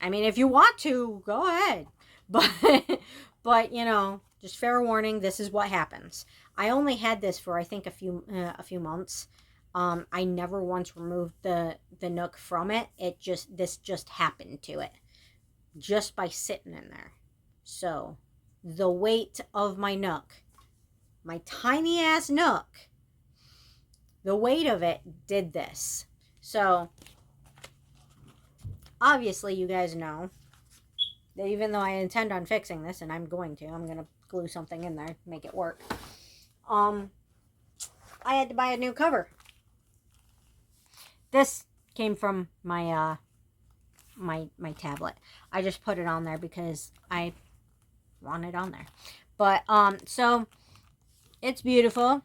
I mean, if you want to, go ahead. But you know, just fair warning, this is what happens. I only had this for I think a few months. I never once removed the Nook from it. This just happened to it just by sitting in there. So the weight of my Nook, my tiny ass Nook, the weight of it did this. So obviously you guys know that even though I intend on fixing this, and I'm going to glue something in there to make it work, I had to buy a new cover. This came from my my tablet. I just put it on there because I want it on there. But so it's beautiful.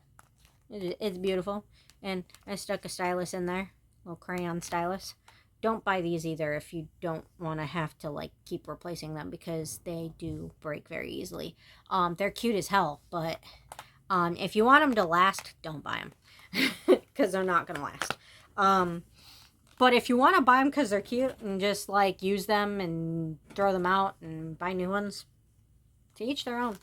It's beautiful. And I stuck a stylus in there, a little crayon stylus. Don't buy these either if you don't want to have to like keep replacing them because they do break very easily. They're cute as hell, but if you want them to last, don't buy them because they're not gonna last. But if you want to buy them because they're cute and just like use them and throw them out and buy new ones, to each their own.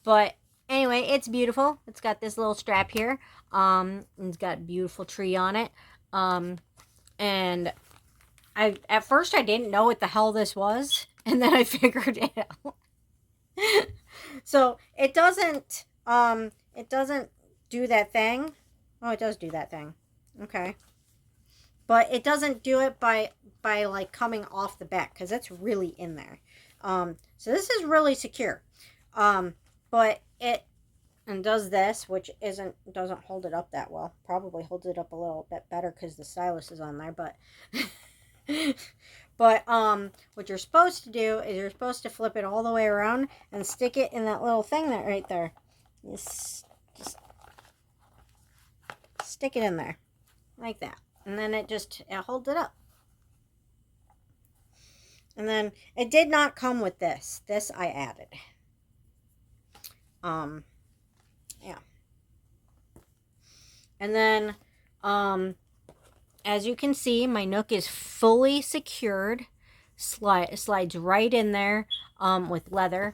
But anyway, it's beautiful. It's got this little strap here. It's got a beautiful tree on it. And at first I didn't know what the hell this was, and then I figured it out. So it doesn't do that thing. Oh, it does do that thing. Okay. But it doesn't do it by like coming off the back because it's really in there. So this is really secure. But it does this, which doesn't hold it up that well. Probably holds it up a little bit better because the stylus is on there, but but what you're supposed to do is you're supposed to flip it all the way around and stick it in that little thing that right there. Just stick it in there like that, and then it holds it up. And then it did not come with this. This I added. Yeah. And then, as you can see, my Nook is fully secured. Slides right in there, with leather.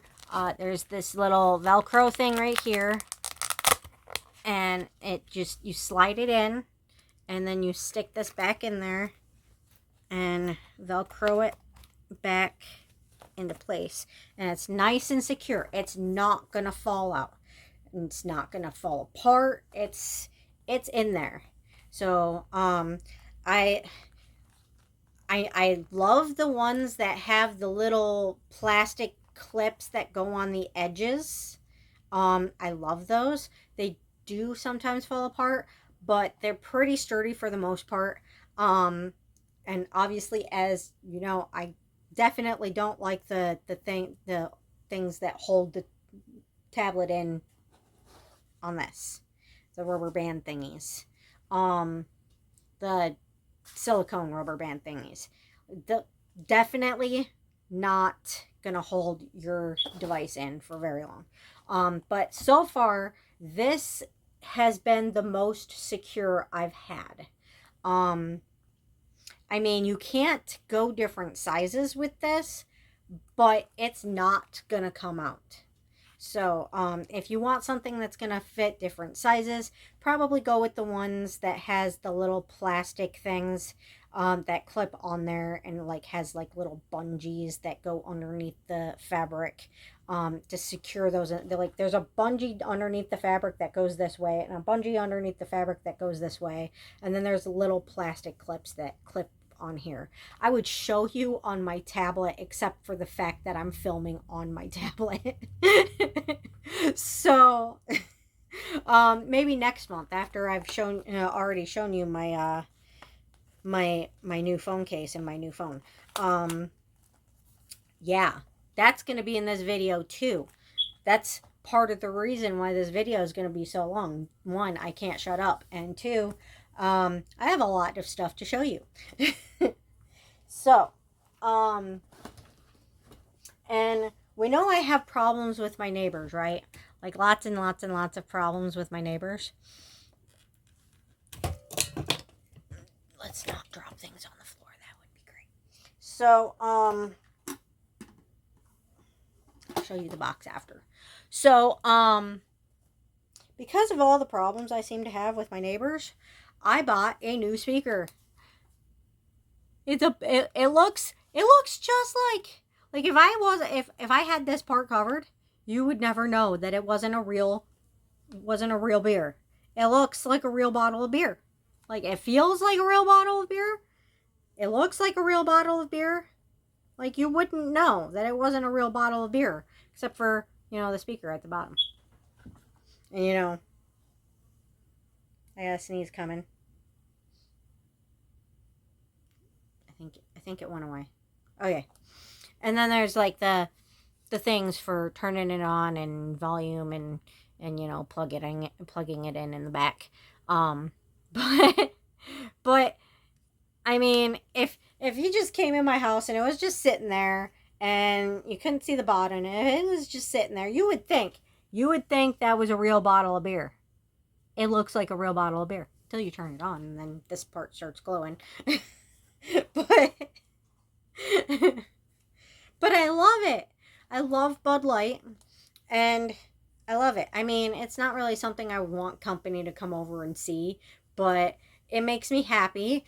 There's this little Velcro thing right here. And you slide it in. And then you stick this back in there. and Velcro it back into place. And it's nice and secure. It's not going to fall out. It's not going to fall apart. It's in there. So, I love the ones that have the little plastic clips that go on the edges. I love those. They do sometimes fall apart, but they're pretty sturdy for the most part. And obviously, as you know, I definitely don't like the things that hold the tablet in on this, the rubber band thingies, the silicone rubber band thingies. Definitely not gonna hold your device in for very long. But so far, this has been the most secure I've had. I mean, you can't go different sizes with this, but it's not gonna come out. So, if you want something that's gonna fit different sizes, probably go with the ones that has the little plastic things that clip on there, and like has like little bungees that go underneath the fabric to secure those. They're like, there's a bungee underneath the fabric that goes this way, and a bungee underneath the fabric that goes this way, and then there's little plastic clips that clip on here. I would show you on my tablet, except for the fact that I'm filming on my tablet. So maybe next month, after I've already shown you my my new phone case and my new phone. Yeah, that's going to be in this video too. That's part of the reason why this video is going to be so long. One, I can't shut up, and two, I have a lot of stuff to show you. So, and we know I have problems with my neighbors, right? Like lots and lots and lots of problems with my neighbors. Let's not drop things on the floor. That would be great. So, I'll show you the box after. So, because of all the problems I seem to have with my neighbors, I bought a new speaker. It looks just like if I had this part covered, you would never know that it wasn't a real beer. It looks like a real bottle of beer. Like, it feels like a real bottle of beer. It looks like a real bottle of beer. Like, you wouldn't know that it wasn't a real bottle of beer, except for, you know, the speaker at the bottom. And, you know, I got a sneeze coming. I think it went away. Okay. And then there's like the things for turning it on and volume and you know, plugging it in the back. But I mean, if you just came in my house and it was just sitting there and you couldn't see the bottom and it was just sitting there, you would think that was a real bottle of beer. It looks like a real bottle of beer until you turn it on, and then this part starts glowing. But I love it. I love Bud Light, and I love it. I mean, it's not really something I want company to come over and see, but it makes me happy.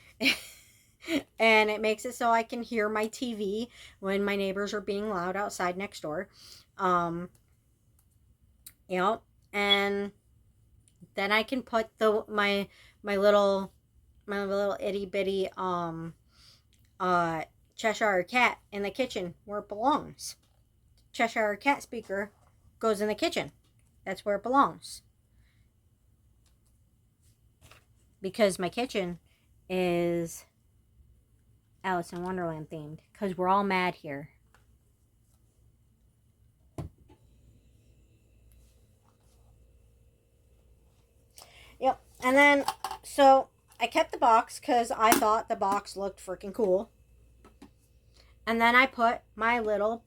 And it makes it so I can hear my TV when my neighbors are being loud outside next door. You know, and then I can put my little itty bitty Cheshire Cat in the kitchen where it belongs. Cheshire Cat speaker goes in the kitchen. That's where it belongs. Because my kitchen is Alice in Wonderland themed. Because we're all mad here. Yep. And then, so I kept the box because I thought the box looked freaking cool. And then I put my little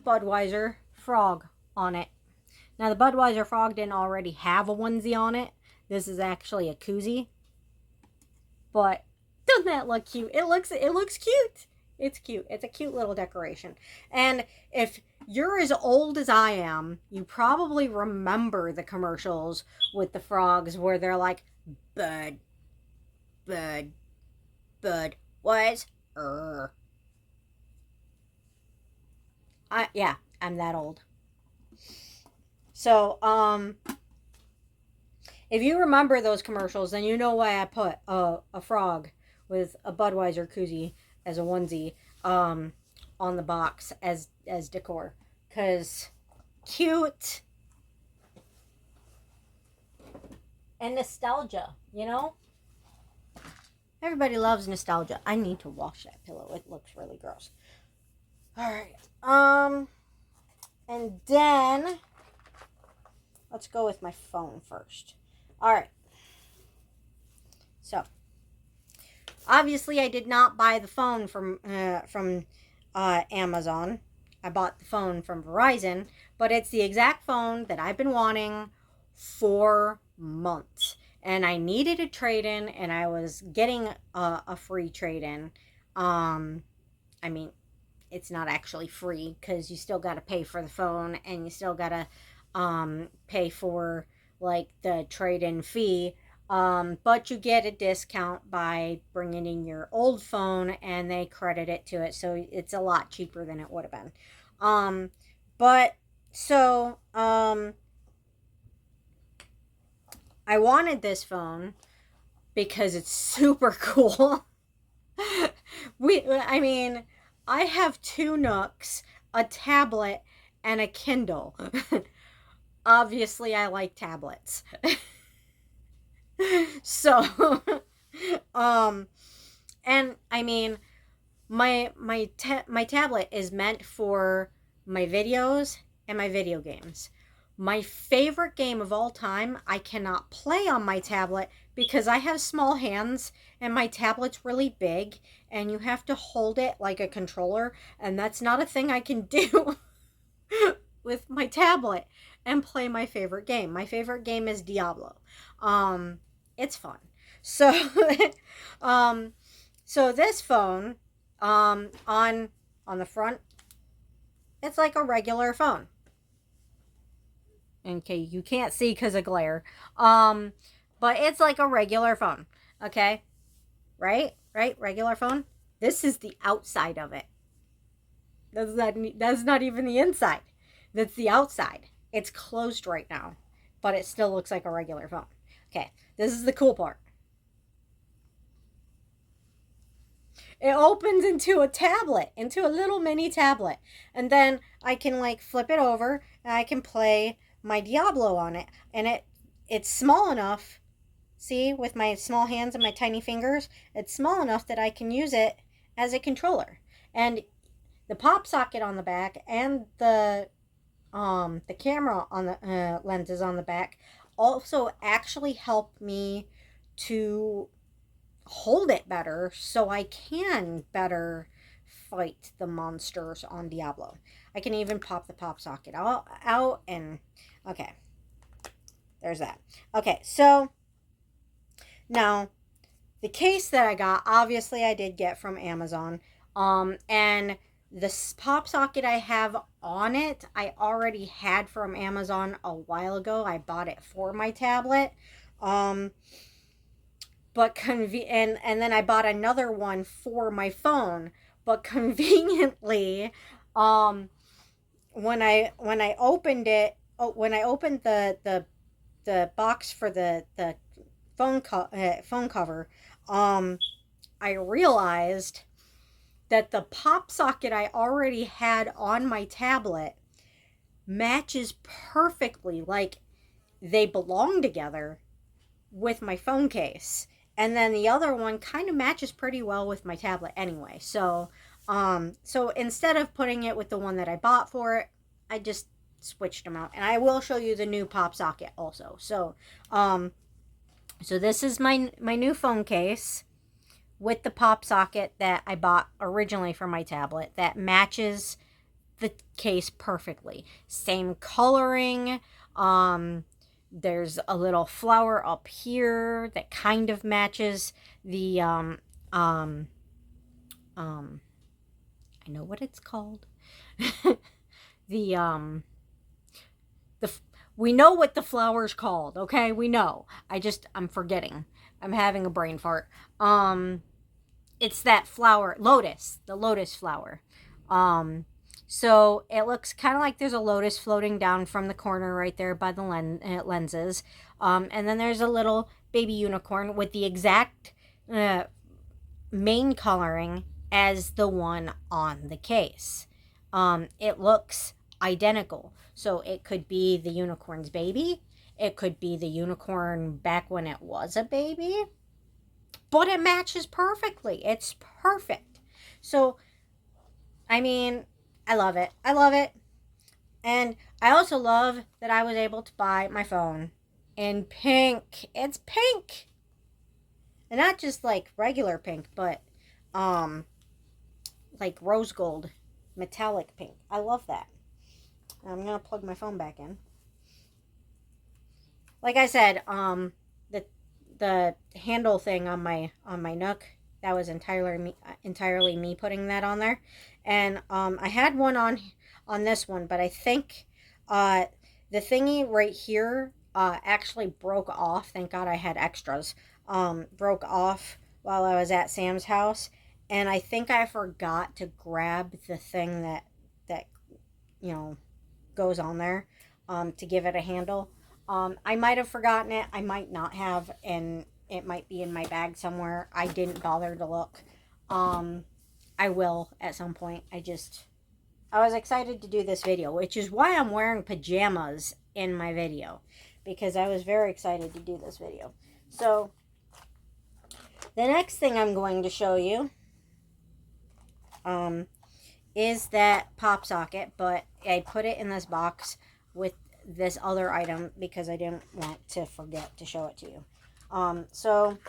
Budweiser frog on it. Now, the Budweiser frog didn't already have a onesie on it. This is actually a koozie. But doesn't that look cute? It looks cute. It's cute. It's a cute little decoration. And if you're as old as I am, you probably remember the commercials with the frogs where they're like, Bud, Bud, Bud, Yeah, I'm that old. So, if you remember those commercials, then you know why I put a frog with a Budweiser koozie as a onesie on the box as decor, cause cute and nostalgia. You know, everybody loves nostalgia. I need to wash that pillow. It looks really gross. All right. And then let's go with my phone first. All right. So, obviously, I did not buy the phone from Amazon. I bought the phone from Verizon, but it's the exact phone that I've been wanting for months. And I needed a trade-in, and I was getting a free trade-in. I mean, it's not actually free because you still got to pay for the phone, and you still got to pay for like the trade-in fee. But you get a discount by bringing in your old phone, and they credit it to it, so it's a lot cheaper than it would have been. But so I wanted this phone because it's super cool. I mean, I have two Nooks, a tablet, and a Kindle. Obviously, I like tablets. So, and I mean, my tablet is meant for my videos and my video games. My favorite game of all time, I cannot play on my tablet because I have small hands and my tablet's really big and you have to hold it like a controller, and that's not a thing I can do with my tablet and play my favorite game. My favorite game is Diablo. It's fun. So so this phone on the front, it's like a regular phone. Okay, you can't see because of glare. But it's like a regular phone. Okay? Right? Regular phone. This is the outside of it. That's not even the inside. That's the outside. It's closed right now, but it still looks like a regular phone. Okay, this is the cool part. It opens into a tablet, into a little mini tablet. And then I can like flip it over and I can play my Diablo on it. And it's small enough, see, with my small hands and my tiny fingers, it's small enough that I can use it as a controller. And the pop socket on the back and the camera on the lenses on the back also actually help me to hold it better so I can better fight the monsters on Diablo. I can even pop the pop socket out and okay. There's that. Okay, so now the case that I got, obviously I did get from Amazon. And the pop socket I have on it, I already had from Amazon a while ago. I bought it for my tablet. But and then I bought another one for my phone. But conveniently, when I opened it, when I opened the box for the phone cover, I realized that the pop socket I already had on my tablet matches perfectly, like they belong together with my phone case. And then the other one kind of matches pretty well with my tablet anyway. So instead of putting it with the one that I bought for it, I just switched them out. And I will show you the new pop socket also. So this is my new phone case with the pop socket that I bought originally for my tablet that matches the case perfectly. Same coloring. There's a little flower up here that kind of matches the I know what it's called. the we know what the flower's called, okay? We know. I'm forgetting. I'm having a brain fart. it's that flower, lotus, the lotus flower. So it looks kind of like there's a lotus floating down from the corner right there by the lenses. And then there's a little baby unicorn with the exact main coloring as the one on the case. It looks identical. So it could be the unicorn's baby. It could be the unicorn back when it was a baby. But it matches perfectly. It's perfect. So, I mean, I love it. I love it. And I also love that I was able to buy my phone in pink. It's pink. And not just like regular pink, but like rose gold, metallic pink. I love that. I'm going to plug my phone back in. Like I said, the handle thing on my Nook, that was entirely me putting that on there. And I had one on this one, but I think the thingy right here actually broke off. Thank God I had extras. Broke off while I was at Sam's house, and I think I forgot to grab the thing that you know goes on there to give it a handle. I might have forgotten it. I might not have, and it might be in my bag somewhere. I didn't bother to look. I will at some point. I was excited to do this video, which is why I'm wearing pajamas in my video, because I was very excited to do this video. So, the next thing I'm going to show you is that pop socket, but I put it in this box with this other item because I didn't want to forget to show it to you. So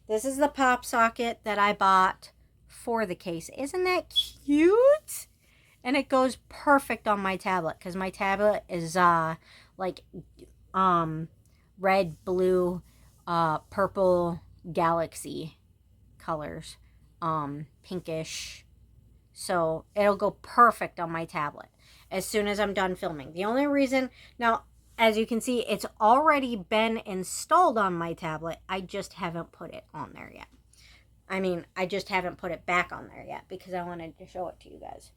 this is the pop socket that I bought for the case. Isn't that cute? And it goes perfect on my tablet because my tablet is like red, blue, purple galaxy colors, pinkish. So it'll go perfect on my tablet as soon as I'm done filming. The only reason, now, as you can see, it's already been installed on my tablet. I just haven't put it on there yet. I mean, I just haven't put it back on there yet because I wanted to show it to you guys.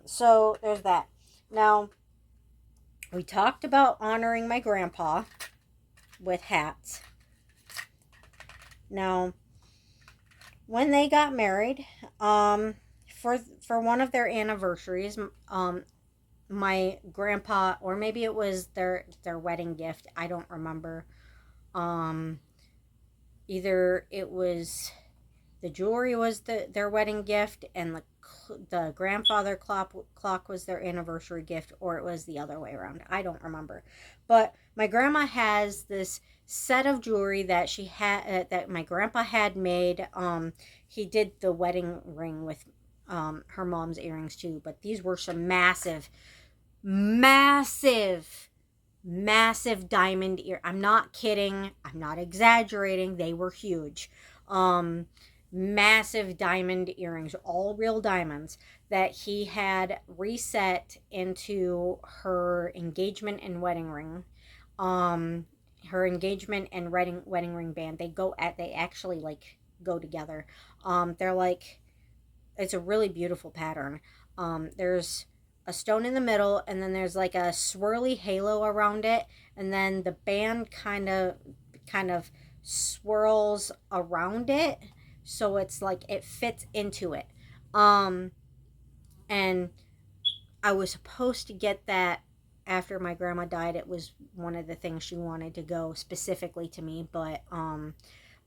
So there's that. Now, we talked about honoring my grandpa with hats. Now, when they got married, for one of their anniversaries, my grandpa, or maybe it was their wedding gift, I don't remember. Either it was the jewelry was their wedding gift, and the grandfather clock was their anniversary gift, or it was the other way around. I don't remember. But my grandma has this set of jewelry that she had that my grandpa had made. He did the wedding ring with her mom's earrings too, but these were some massive diamond ear. I'm not kidding. I'm not exaggerating. They were huge. Massive diamond earrings, all real diamonds, that he had reset into her engagement and wedding ring. Her engagement and wedding ring band. They actually like go together. They're like, it's a really beautiful pattern. There's a stone in the middle, and then there's like a swirly halo around it, and then the band kind of swirls around it, so it's like it fits into it. And I was supposed to get that after my grandma died. It was one of the things she wanted to go specifically to me, but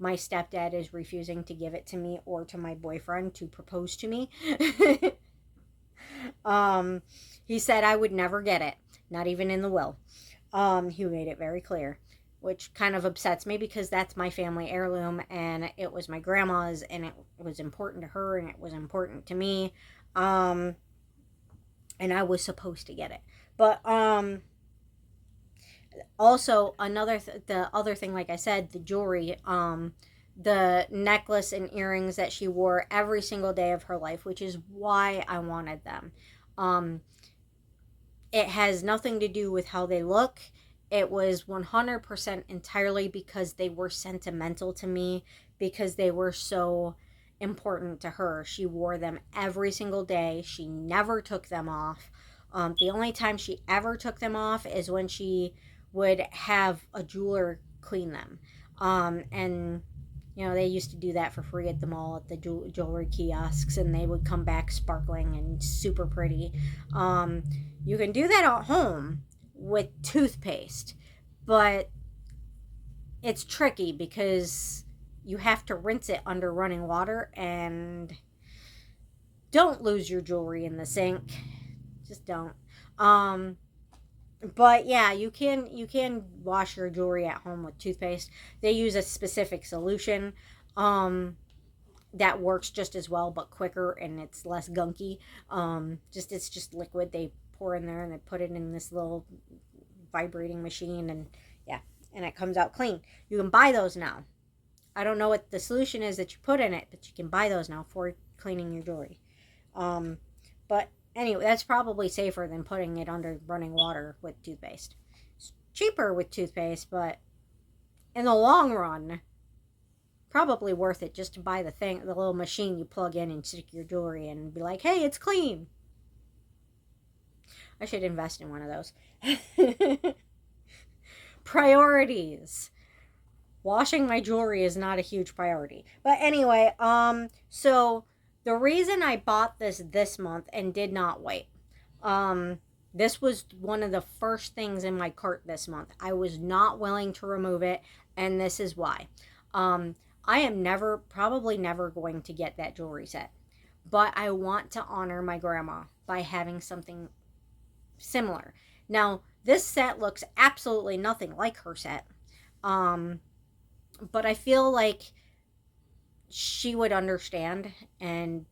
my stepdad is refusing to give it to me or to my boyfriend to propose to me. He said I would never get it, not even in the will. He made it very clear, which kind of upsets me because that's my family heirloom, and it was my grandma's, and it was important to her, and it was important to me. And I was supposed to get it. But also the other thing, like I said, the jewelry, the necklace and earrings that she wore every single day of her life, which is why I wanted them. It has nothing to do with how they look. It was 100% entirely because they were sentimental to me, because they were so important to her. She wore them every single day. She never took them off. The only time she ever took them off is when she would have a jeweler clean them. And they used to do that for free at the mall at the jewelry kiosks, and they would come back sparkling and super pretty. You can do that at home with toothpaste, but it's tricky because you have to rinse it under running water, and don't lose your jewelry in the sink. Just don't. But yeah, you can wash your jewelry at home with toothpaste. They use a specific solution that works just as well but quicker, and it's less gunky. It's just liquid they pour in there, and they put it in this little vibrating machine, and yeah, and it comes out clean. You can buy those now. I don't know what the solution is that you put in it, but you can buy those now for cleaning your jewelry. But anyway, that's probably safer than putting it under running water with toothpaste. It's cheaper with toothpaste, but in the long run, probably worth it just to buy the little machine you plug in and stick your jewelry in and be like, hey, it's clean. I should invest in one of those. Priorities. Washing my jewelry is not a huge priority. But anyway, so the reason I bought this month and did not wait, this was one of the first things in my cart this month. I was not willing to remove it, and this is why. I am probably never going to get that jewelry set, but I want to honor my grandma by having something similar. Now, this set looks absolutely nothing like her set, but I feel like she would understand, and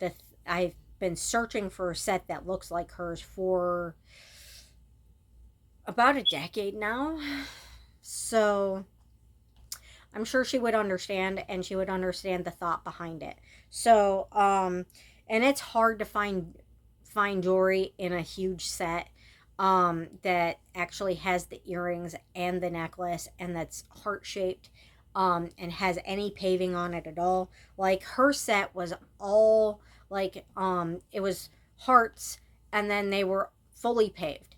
I've been searching for a set that looks like hers for about a decade now, so I'm sure she would understand, and she would understand the thought behind it. So and it's hard to find jewelry in a huge set that actually has the earrings and the necklace, and that's heart shaped, and has any paving on it at all. Like, her set was all like it was hearts, and then they were fully paved,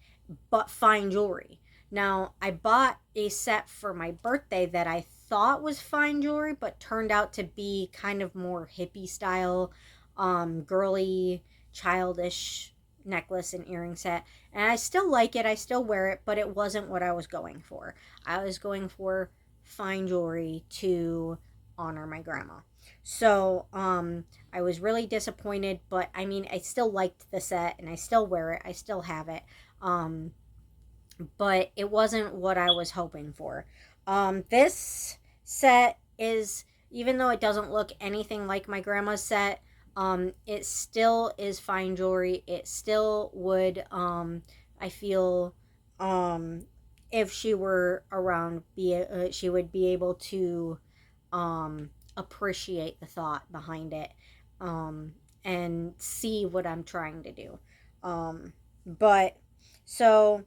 but fine jewelry. Now, I bought a set for my birthday that I thought was fine jewelry, but turned out to be kind of more hippie style, girly, childish necklace and earring set. And I still like it, I still wear it, but it wasn't what I was going for. I was going for fine jewelry to honor my grandma. So I was really disappointed, but I mean, I still liked the set, and I still wear it, I still have it, but it wasn't what I was hoping for. This set is, even though it doesn't look anything like my grandma's set, it still is fine jewelry. It still would, I feel, if she were around, she would be able to appreciate the thought behind it, and see what I'm trying to do. But so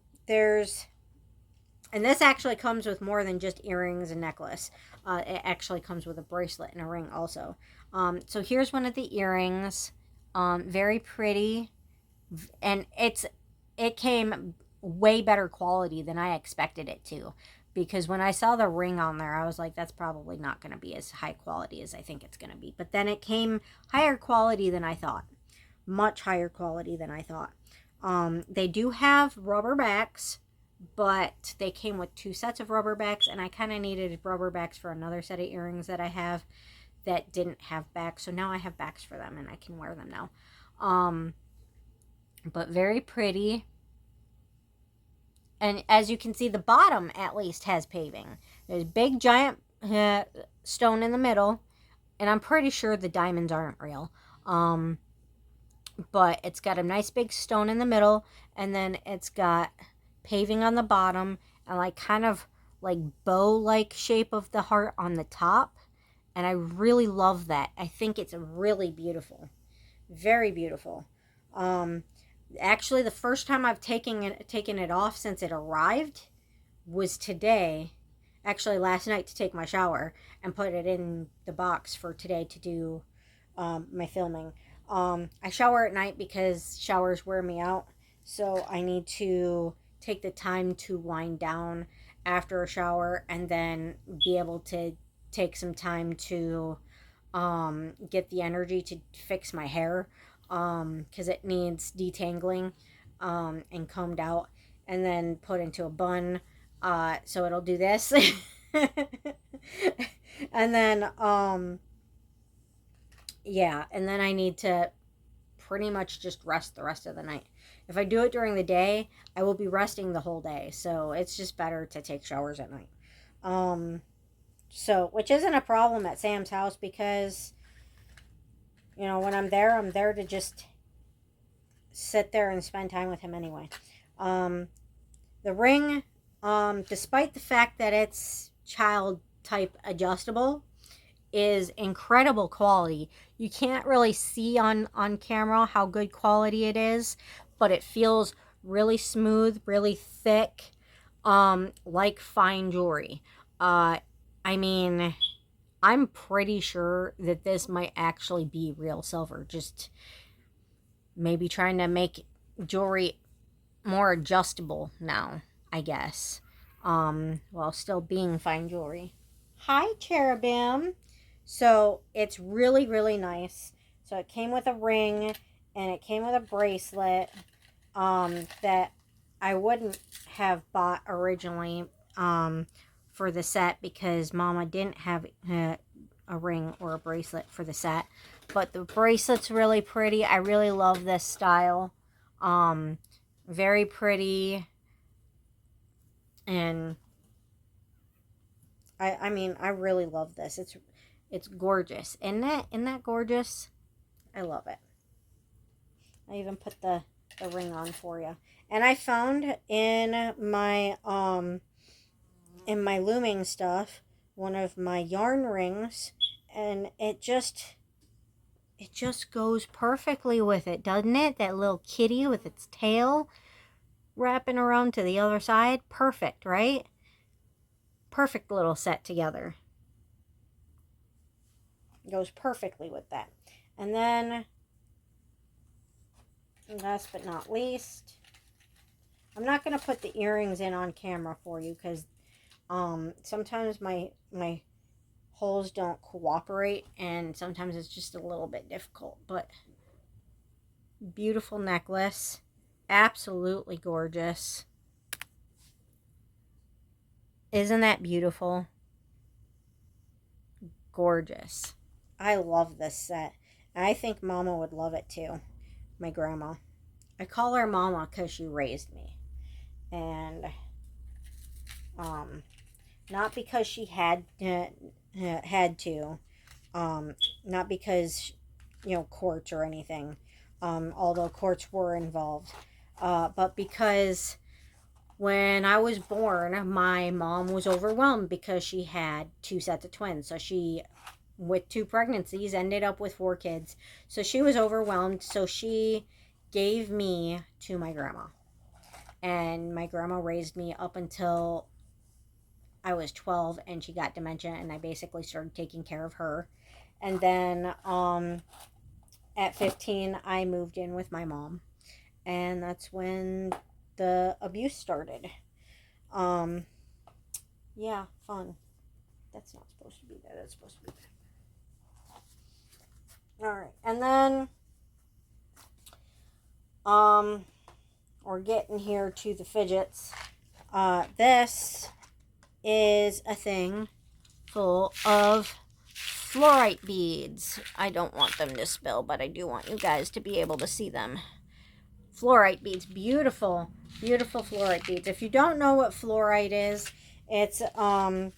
and this actually comes with more than just earrings and necklace. It actually comes with a bracelet and a ring also. So here's one of the earrings. Very pretty, and it came way better quality than I expected it to, because when I saw the ring on there, I was like, that's probably not going to be as high quality as I think it's going to be. But then it came higher quality than I thought. Much higher quality than I thought. They do have rubber backs, but they came with 2 sets of rubber backs, and I kind of needed rubber backs for another set of earrings that I have that didn't have backs. So now I have backs for them, and I can wear them now. But very pretty. And as you can see, the bottom at least has paving. There's a big giant stone in the middle, and I'm pretty sure the diamonds aren't real. But it's got a nice big stone in the middle, and then it's got paving on the bottom, and like kind of like bow-like shape of the heart on the top. And I really love that. I think it's really beautiful. Very beautiful. Actually, the first time I've taken it off since it arrived was today. Actually, last night, to take my shower and put it in the box for today to do my filming. I shower at night because showers wear me out. So I need to take the time to wind down after a shower and then be able to take some time to get the energy to fix my hair because it needs detangling and combed out and then put into a bun. So it'll do this. And then, yeah, and then I need to pretty much just rest the rest of the night. If I do it during the day, I will be resting the whole day. So it's just better to take showers at night. Um, so, which isn't a problem at Sam's house because, when I'm there to just sit there and spend time with him anyway. Um, the ring, despite the fact that it's child type adjustable, is incredible quality. You can't really see on camera how good quality it is, but it feels really smooth, really thick, like fine jewelry. I mean, I'm pretty sure that this might actually be real silver. Just maybe trying to make jewelry more adjustable now, I guess. While still being fine jewelry. Hi, Cherubim. So it's really, really nice. So it came with a ring and it came with a bracelet that I wouldn't have bought originally for the set because Mama didn't have a ring or a bracelet for the set. But the bracelet's really pretty. I really love this style. Very pretty. And I mean, I really love this. It's gorgeous. Isn't that gorgeous? I love it. I even put the ring on for you. And I found in my looming stuff one of my yarn rings, and it just goes perfectly with it, doesn't it? That little kitty with its tail wrapping around to the other side. Perfect, right? Perfect little set together. Goes perfectly with that. And then, last but not least, I'm not going to put the earrings in on camera for you because sometimes my holes don't cooperate and sometimes it's just a little bit difficult. But beautiful necklace. Absolutely gorgeous. Isn't that beautiful? Gorgeous. I love this set. I think Mama would love it too. My grandma. I call her Mama because she raised me. And not because she had to. Not because, courts or anything. Although courts were involved. But because when I was born, my mom was overwhelmed because she had 2 sets of twins. So she, with 2 pregnancies, ended up with 4 kids. So she was overwhelmed. So she gave me to my grandma. And my grandma raised me up until I was 12 and she got dementia and I basically started taking care of her. And then at 15, I moved in with my mom. And that's when the abuse started. Yeah, fun. That's not supposed to be there. That's supposed to be there. Alright, and then we're getting here to the fidgets. This is a thing full of fluorite beads. I don't want them to spill, but I do want you guys to be able to see them. Fluorite beads. Beautiful, beautiful fluorite beads. If you don't know what fluorite is, it's a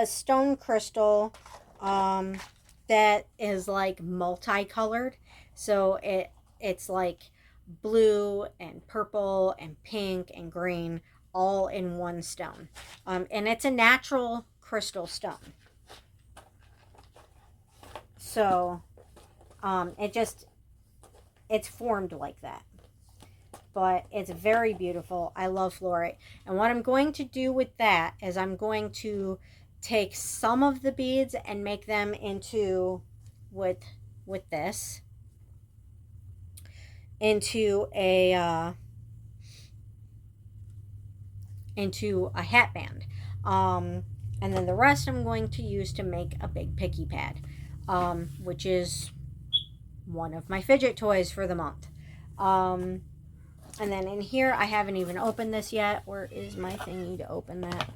stone crystal that is like multicolored. So it's like blue and purple and pink and green all in one stone. And it's a natural crystal stone. So it's formed like that. But it's very beautiful. I love fluorite. And what I'm going to do with that is I'm going to take some of the beads and make them into with this into a hat band. And then the rest I'm going to use to make a big picky pad, which is one of my fidget toys for the month. And then in here, I haven't even opened this yet. Where is my thingy to open that?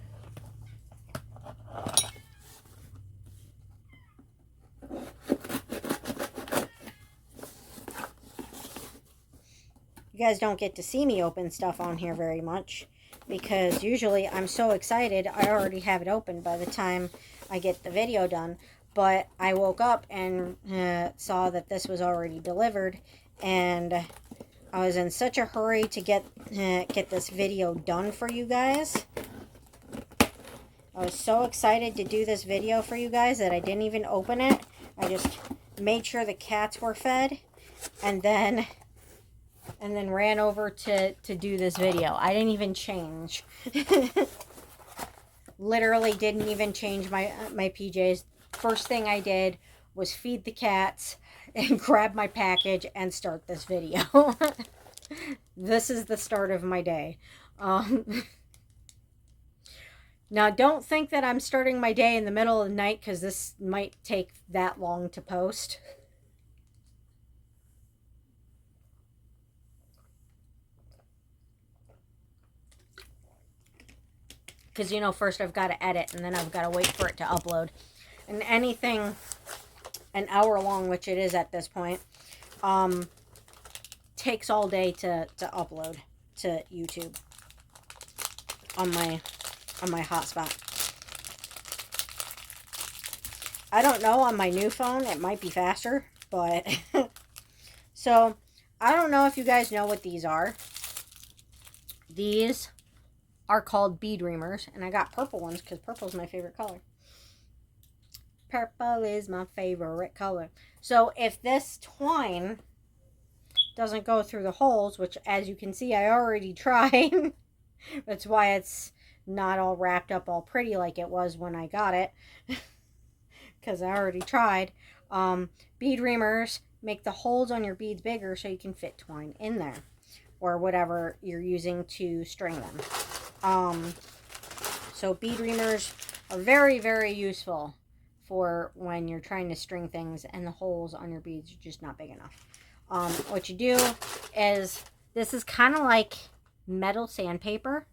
You guys don't get to see me open stuff on here very much, because usually I'm so excited I already have it open by the time I get the video done. But I woke up and saw that this was already delivered, and I was in such a hurry to get this video done for you guys. I was so excited to do this video for you guys that I didn't even open it. I just made sure the cats were fed, and then ran over to do this video. I didn't even change. Literally didn't even change my PJs. First thing I did was feed the cats and grab my package and start this video. This is the start of my day. Now, don't think that I'm starting my day in the middle of the night, because this might take that long to post. Because, you know, first I've got to edit, and then I've got to wait for it to upload. And anything an hour long, which it is at this point, takes all day to upload to YouTube on my hotspot. I don't know, on my new phone it might be faster, but so I don't know if you guys know what these are. These are called bead reamers, and I got purple ones because purple's my favorite color. Purple is my favorite color. So if this twine doesn't go through the holes, which as you can see I already tried, that's why it's not all wrapped up all pretty like it was when I got it, because I already tried. Bead reamers make the holes on your beads bigger so you can fit twine in there, or whatever you're using to string them. So bead reamers are very, very useful for when you're trying to string things and the holes on your beads are just not big enough. What you do is, this is kind of like metal sandpaper.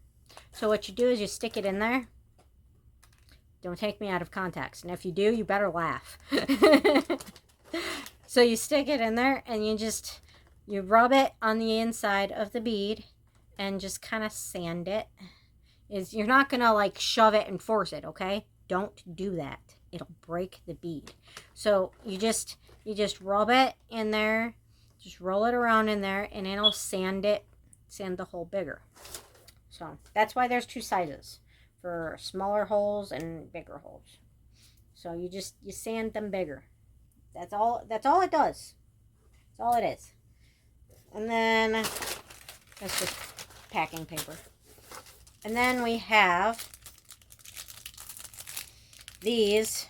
So what you do is you stick it in there. Don't take me out of context. And if you do, you better laugh. So you stick it in there and you rub it on the inside of the bead and just kind of sand it. You're not going to like shove it and force it, okay? Don't do that. It'll break the bead. So you just rub it in there, just roll it around in there, and it'll sand the hole bigger. So that's why there's two sizes, for smaller holes and bigger holes. So you sand them bigger. That's all it does. That's all it is. And then that's just packing paper. And then we have these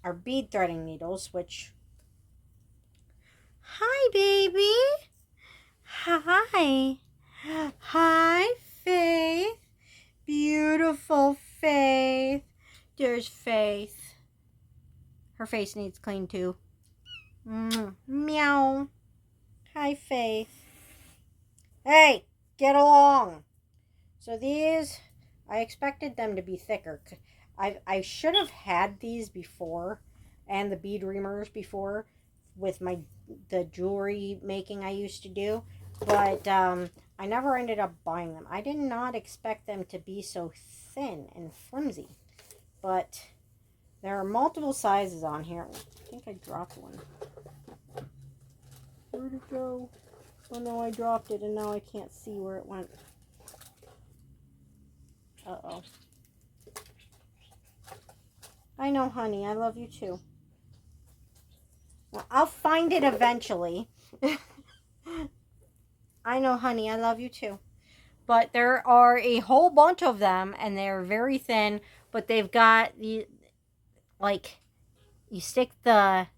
are bead threading needles, which... Hi, baby. Hi. Hi, Faith. Beautiful Faith. There's Faith. Her face needs clean too. Meow. Hi, Faith. Hey, get along. So these, I expected them to be thicker. I should have had these before, and the bead reamers before, with the jewelry making I used to do, but I never ended up buying them. I did not expect them to be so thin and flimsy, but there are multiple sizes on here. I think I dropped one. Where'd it go? Oh no, I dropped it and now I can't see where it went. Uh-oh. I know, honey. I love you too. Well, I'll find it eventually. I know, honey. I love you too. but there are a whole bunch of them, and they're very thin, but they've got the, like, you stick the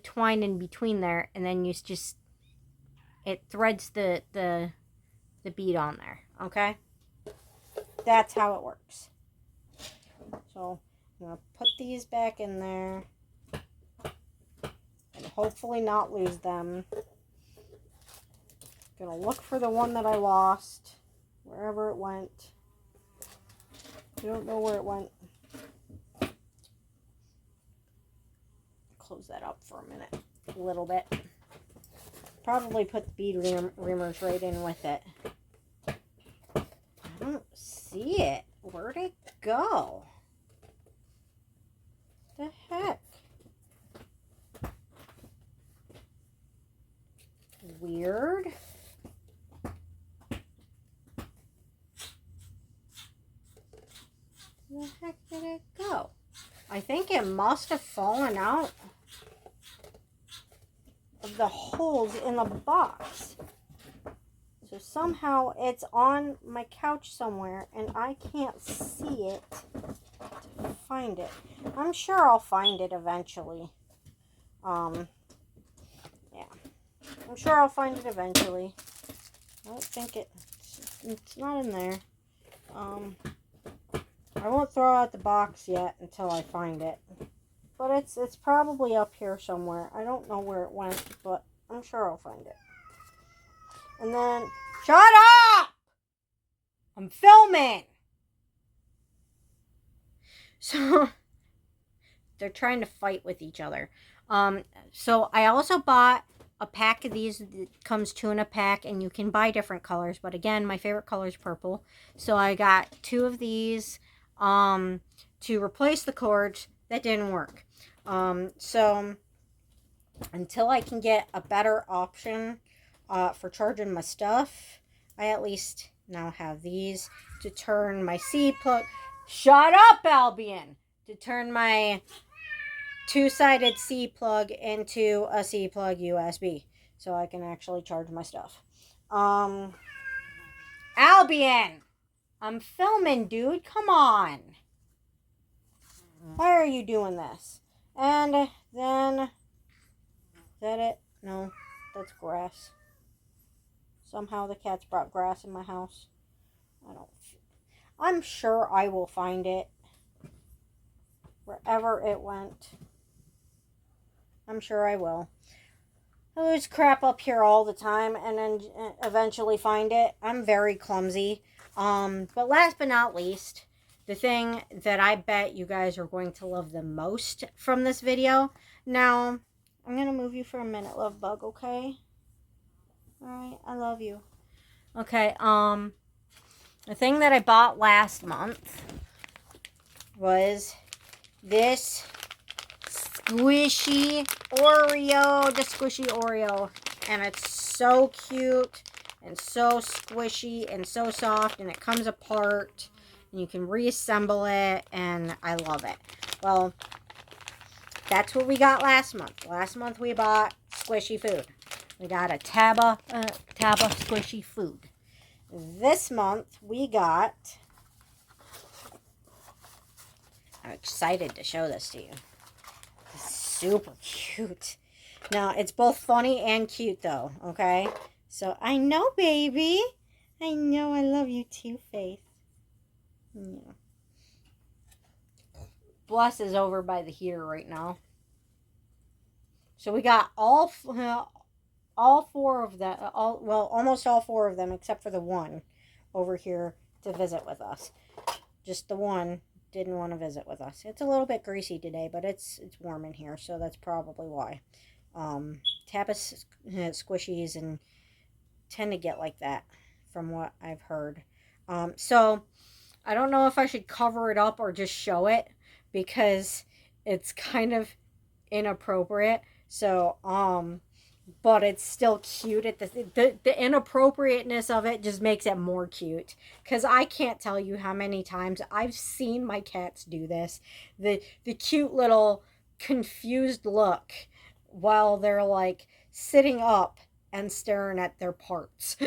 twine in between there, and then you just, it threads the bead on there, okay? That's how it works. So I'm going to put these back in there and hopefully not lose them. Gonna look for the one that I lost, wherever it went. I don't know where it went. Close that up for a minute, a little bit. Probably put the bead reamers right in with it. I don't see it. Where'd it go? The heck? Weird. Where the heck did it go? I think it must have fallen out of the holes in the box. So somehow it's on my couch somewhere and I can't see it to find it. I'm sure I'll find it eventually. Yeah. I'm sure I'll find it eventually. I don't think it's not in there. I won't throw out the box yet until I find it. But it's probably up here somewhere. I don't know where it went, but I'm sure I'll find it. And then, shut up! I'm filming! So, they're trying to fight with each other. So I also bought a pack of these. It comes 2 in a pack, and you can buy different colors. But again, my favorite color is purple. So I got 2 of these to replace the cords that didn't work. So until I can get a better option for charging my stuff, I at least now have these to turn my C plug. Shut up, Albion! To turn my 2-sided C plug into a C plug USB, so I can actually charge my stuff. Albion! I'm filming, dude. Come on. Why are you doing this? And then, is that it? No, that's grass. Somehow the cats brought grass in my house. I'm sure I will find it. Wherever it went. I'm sure I will. I lose crap up here all the time and then eventually find it. I'm very clumsy. But last but not least, the thing that I bet you guys are going to love the most from this video. Now, I'm going to move you for a minute, love bug, okay? Alright, I love you. Okay, the thing that I bought last month was this squishy Oreo, the squishy Oreo, and it's so cute and so squishy and so soft, and it comes apart and you can reassemble it, and I love it. Well, that's what we got last month. Last month we bought squishy food. We got a Taba squishy food. This month we got, I'm excited to show this to you. It's super cute. Now, it's both funny and cute, though, okay? So, I know, baby. I know I love you too, Faith. Yeah. Bless is over by the heater right now. So, we got all 4 of them, almost all 4 of them, except for the one over here to visit with us. Just the one didn't want to visit with us. It's a little bit greasy today, but it's warm in here, so that's probably why. Tapas squishies and tend to get like that from what I've heard. So I don't know if I should cover it up or just show it because it's kind of inappropriate. So but it's still cute. The inappropriateness of it just makes it more cute. Because I can't tell you how many times I've seen my cats do this. The cute little confused look while they're like sitting up and staring at their parts.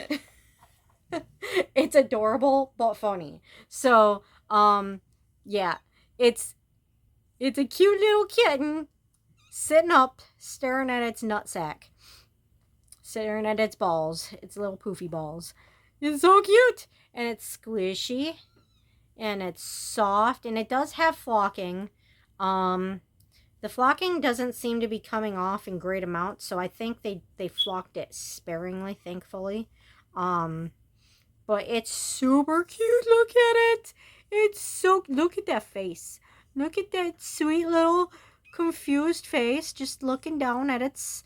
It's adorable but funny. So, yeah, it's it's a cute little kitten sitting up, staring at its nutsack, staring at its little poofy balls. It's so cute, and it's squishy, and it's soft, and it does have flocking. Um, the flocking doesn't seem to be coming off in great amounts, so I think they flocked it sparingly, thankfully. Um, but it's super cute. Look at it. It's so, look at that face. Look at that sweet little confused face just looking down at its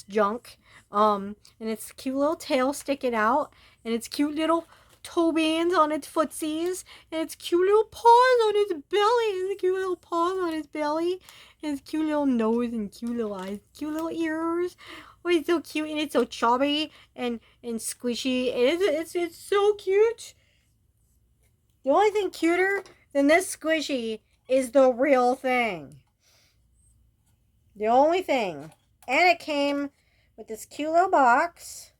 junk. And its cute little tail sticking out, and its cute little toe bands on its footsies, and its cute little paws on its belly, and its cute little paws on its belly, and its cute little nose and cute little eyes, cute little ears. Oh, it's so cute, and it's so chubby and squishy. It's so cute. The only thing cuter than this squishy is the real thing. The only thing. And it came with this cute little box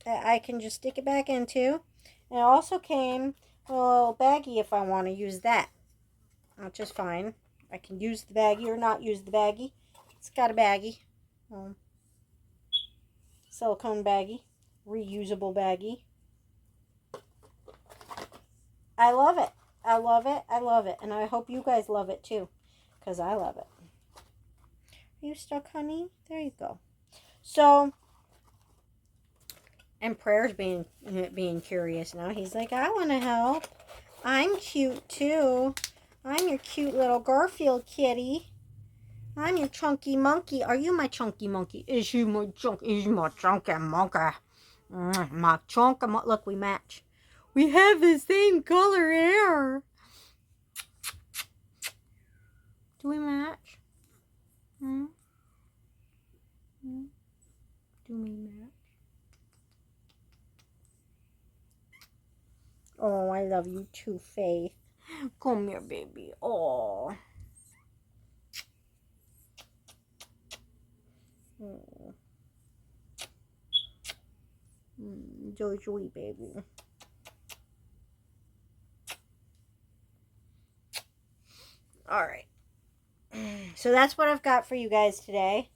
that I can just stick it back into. And it also came with a little baggie if I want to use that. Which is fine. I can use the baggie or not use the baggie. It's got a baggie. Silicone baggie. Reusable baggie. I love it. I love it. I love it. And I hope you guys love it too. Because I love it. Are you stuck, honey? There you go. So, and Prayer's being curious now. He's like, I want to help. I'm cute too. I'm your cute little Garfield kitty. I'm your chunky monkey. Are you my chunky monkey? Is you my chunky? Is my chunky monkey? My chunky monkey. Look, we match. We have the same color hair. Do we match? Hmm? Do we match? Oh, I love you too, Faith. Come here, baby. Oh. So sweet, baby. All right. So that's what I've got for you guys today.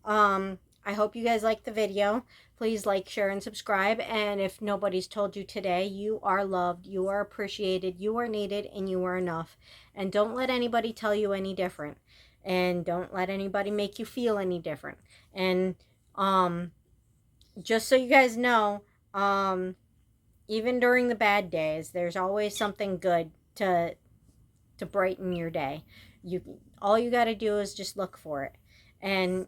I hope you guys liked the video. Please like, share, and subscribe. And if nobody's told you today, you are loved, you are appreciated, you are needed, and you are enough. And don't let anybody tell you any different. And don't let anybody make you feel any different. And just so you guys know, even during the bad days, there's always something good to brighten your day. All you got to do is just look for it. And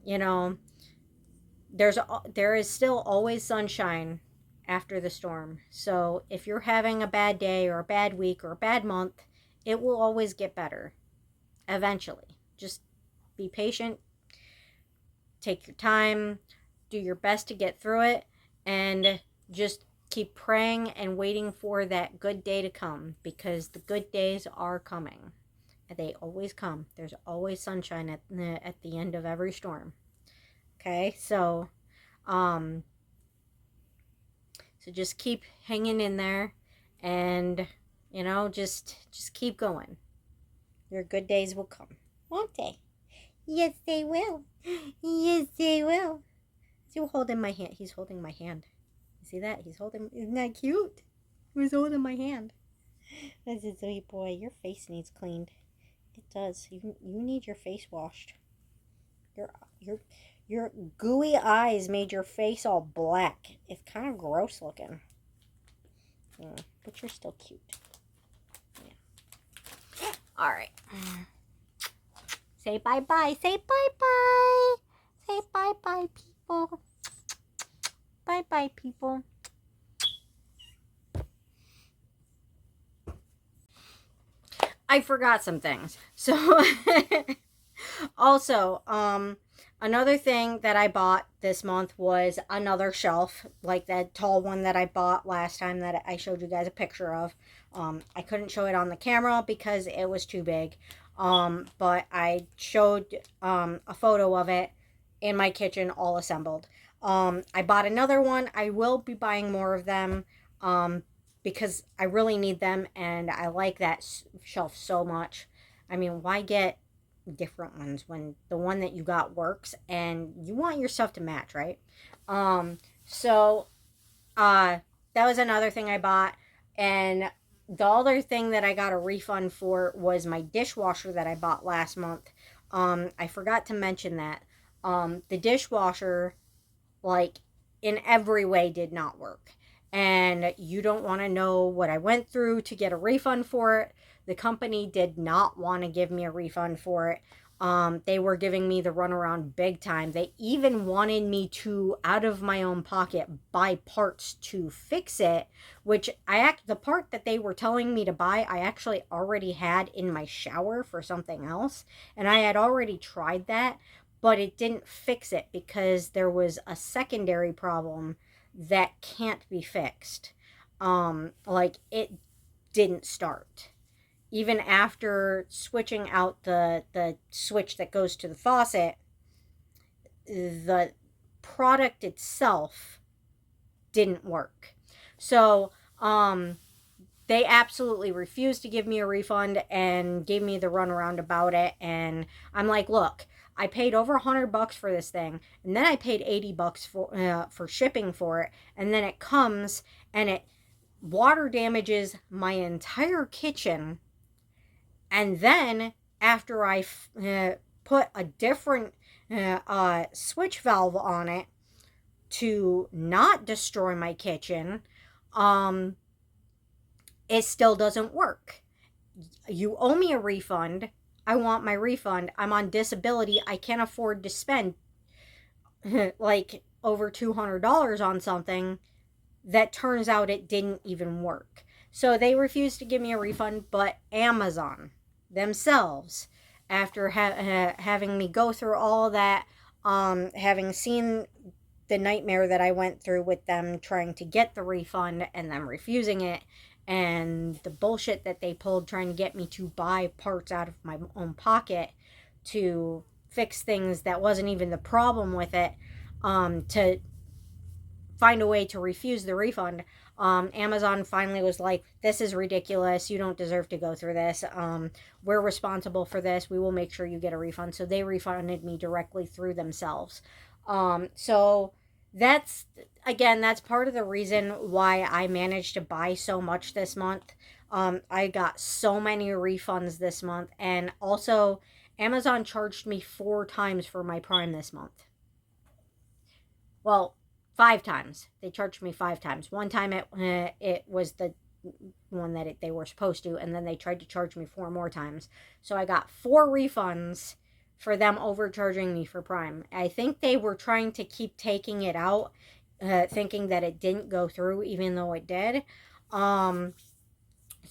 there is still always sunshine after the storm. So if you're having a bad day or a bad week or a bad month, it will always get better eventually. Just be patient, take your time, do your best to get through it, and just keep praying and waiting for that good day to come, because the good days are coming. They always come. There's always sunshine at the end of every storm. Okay, so just keep hanging in there, and just keep going. Your good days will come, won't they? Yes, they will. Yes, they will. He's holding my hand. He's holding my hand. You see that? Isn't that cute? He was holding my hand. That's a sweet boy. Your face needs cleaned. It does. You need your face washed. Your gooey eyes made your face all black. It's kind of gross looking. But you're still cute. Yeah. All right. Say bye-bye. Say bye-bye. Say bye-bye, people. Bye-bye, people. I forgot some things. So, also, another thing that I bought this month was another shelf, like that tall one that I bought last time that I showed you guys a picture of. I couldn't show it on the camera because it was too big. But I showed a photo of it in my kitchen all assembled. I bought another one. I will be buying more of them because I really need them and I like that shelf so much. I mean, why get different ones when the one that you got works and you want your stuff to match, right? So that was another thing I bought. And the other thing that I got a refund for was my dishwasher that I bought last month. I forgot to mention that. The dishwasher, like, in every way did not work. And you don't want to know what I went through to get a refund for it. The company did not want to give me a refund for it. They were giving me the runaround big time. They even wanted me to, out of my own pocket, buy parts to fix it, which the part that they were telling me to buy, I actually already had in my shower for something else, and I had already tried that, but it didn't fix it because there was a secondary problem that can't be fixed. Like, it didn't start even after switching out the switch that goes to the faucet. The product itself didn't work. So they absolutely refused to give me a refund and gave me the runaround about it. And I'm like, look, I paid over $100 for this thing, and then I paid $80 for shipping for it, and then it comes and it water damages my entire kitchen. And then after I put a different switch valve on it to not destroy my kitchen, it still doesn't work. You owe me a refund. I want my refund. I'm on disability. I can't afford to spend like over $200 on something that turns out it didn't even work. So they refused to give me a refund, but Amazon themselves, after having me go through all that, having seen the nightmare that I went through with them trying to get the refund and them refusing it, and the bullshit that they pulled trying to get me to buy parts out of my own pocket to fix things that wasn't even the problem with it, to find a way to refuse the refund. Amazon finally was like, this is ridiculous. You don't deserve to go through this. We're responsible for this. We will make sure you get a refund. So they refunded me directly through themselves. So that's, again, that's part of the reason why I managed to buy so much this month. I got so many refunds this month. And also, Amazon charged me 4 times for my Prime this month. Well, 5 times. They charged me 5 times. One time it was the one that they were supposed to, and then they tried to charge me 4 more times. So I got 4 refunds for them overcharging me for Prime. I think they were trying to keep taking it out, thinking that it didn't go through, even though it did. So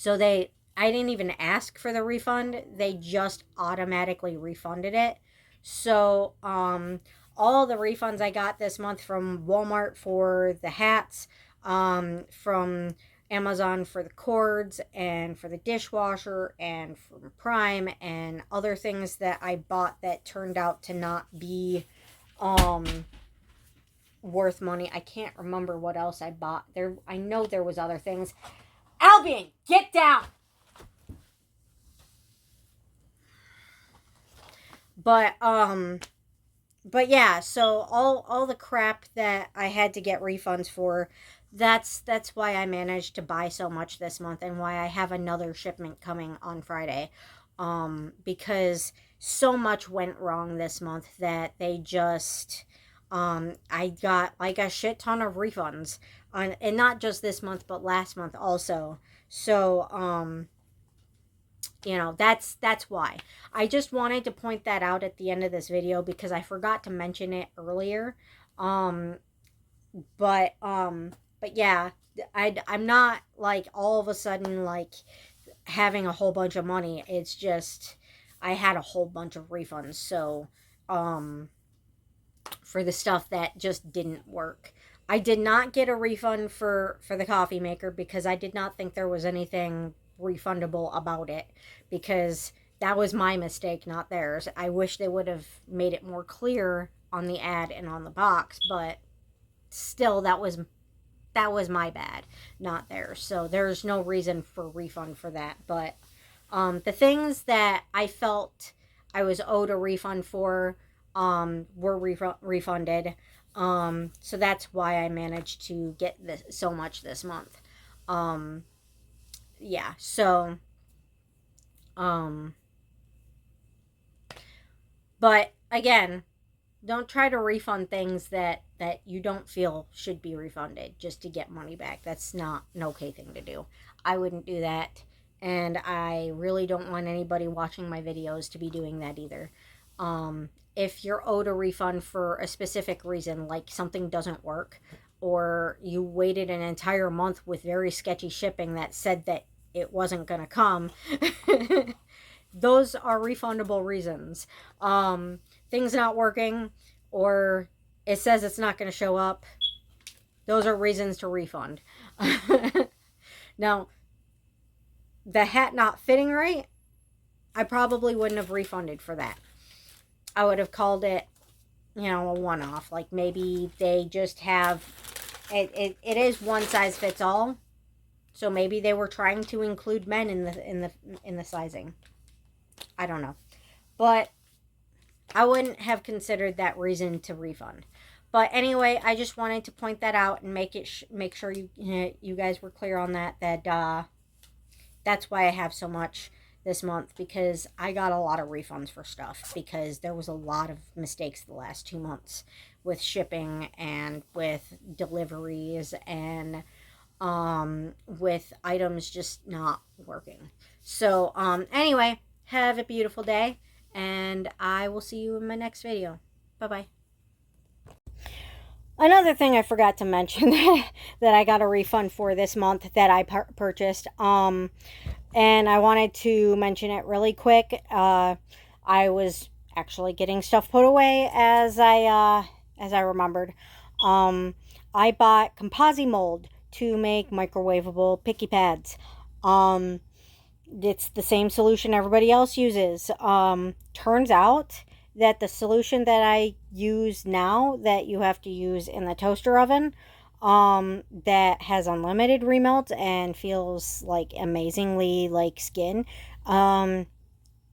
I didn't even ask for the refund. They just automatically refunded it. So, all the refunds I got this month from Walmart for the hats, from Amazon for the cords, and for the dishwasher, and from Prime, and other things that I bought that turned out to not be worth money. I can't remember what else I bought. I know there was other things. Albion, get down! But yeah, so all the crap that I had to get refunds for, that's why I managed to buy so much this month, and why I have another shipment coming on Friday. Because so much went wrong this month that they just I got like a shit ton of refunds on, and not just this month but last month also. So that's why I just wanted to point that out at the end of this video, because I forgot to mention it earlier. But yeah, I'm not like all of a sudden like having a whole bunch of money. It's just I had a whole bunch of refunds. So for the stuff that just didn't work, I did not get a refund for the coffee maker, because I did not think there was anything refundable about it, because that was my mistake, not theirs. I wish they would have made it more clear on the ad and on the box, but still, that was my bad, not theirs. So there's no reason for refund for that. But the things that I felt I was owed a refund for were refunded. So that's why I managed to get this so much this month. Yeah. So but again, don't try to refund things that you don't feel should be refunded just to get money back. That's not an okay thing to do. I wouldn't do that, and I really don't want anybody watching my videos to be doing that either. If you're owed a refund for a specific reason, like something doesn't work, or you waited an entire month with very sketchy shipping that said that it wasn't going to come, those are refundable reasons. Things not working, or it says it's not going to show up, those are reasons to refund. Now, the hat not fitting right, I probably wouldn't have refunded for that. I would have called it, a one-off. Like maybe they just have it is one size fits all. So maybe they were trying to include men in the sizing. I don't know. But I wouldn't have considered that reason to refund. But anyway, I just wanted to point that out and make sure you guys were clear on that that's why I have so much this month, because I got a lot of refunds for stuff because there was a lot of mistakes the last 2 months with shipping and with deliveries and with items just not working. So anyway, have a beautiful day, and I will see you in my next video. Bye-bye. Another thing I forgot to mention that I got a refund for this month that I purchased, and I wanted to mention it really quick. I was actually getting stuff put away as I remembered. I bought Composite mold to make microwavable picky pads. It's the same solution everybody else uses. Turns out that the solution that I use now, that you have to use in the toaster oven, that has unlimited remelt and feels like amazingly like skin,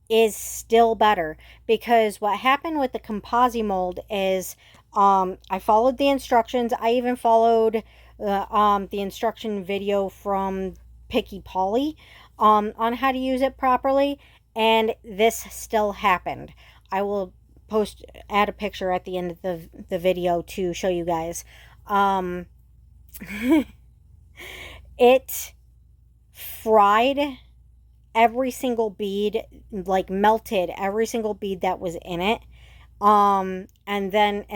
is still better. Because what happened with the Composite mold is I followed the instructions. I even followed the instruction video from Picky Polly on how to use it properly, and this still happened. I will add a picture at the end of the video to show you guys. It fried every single bead, like melted every single bead that was in it. And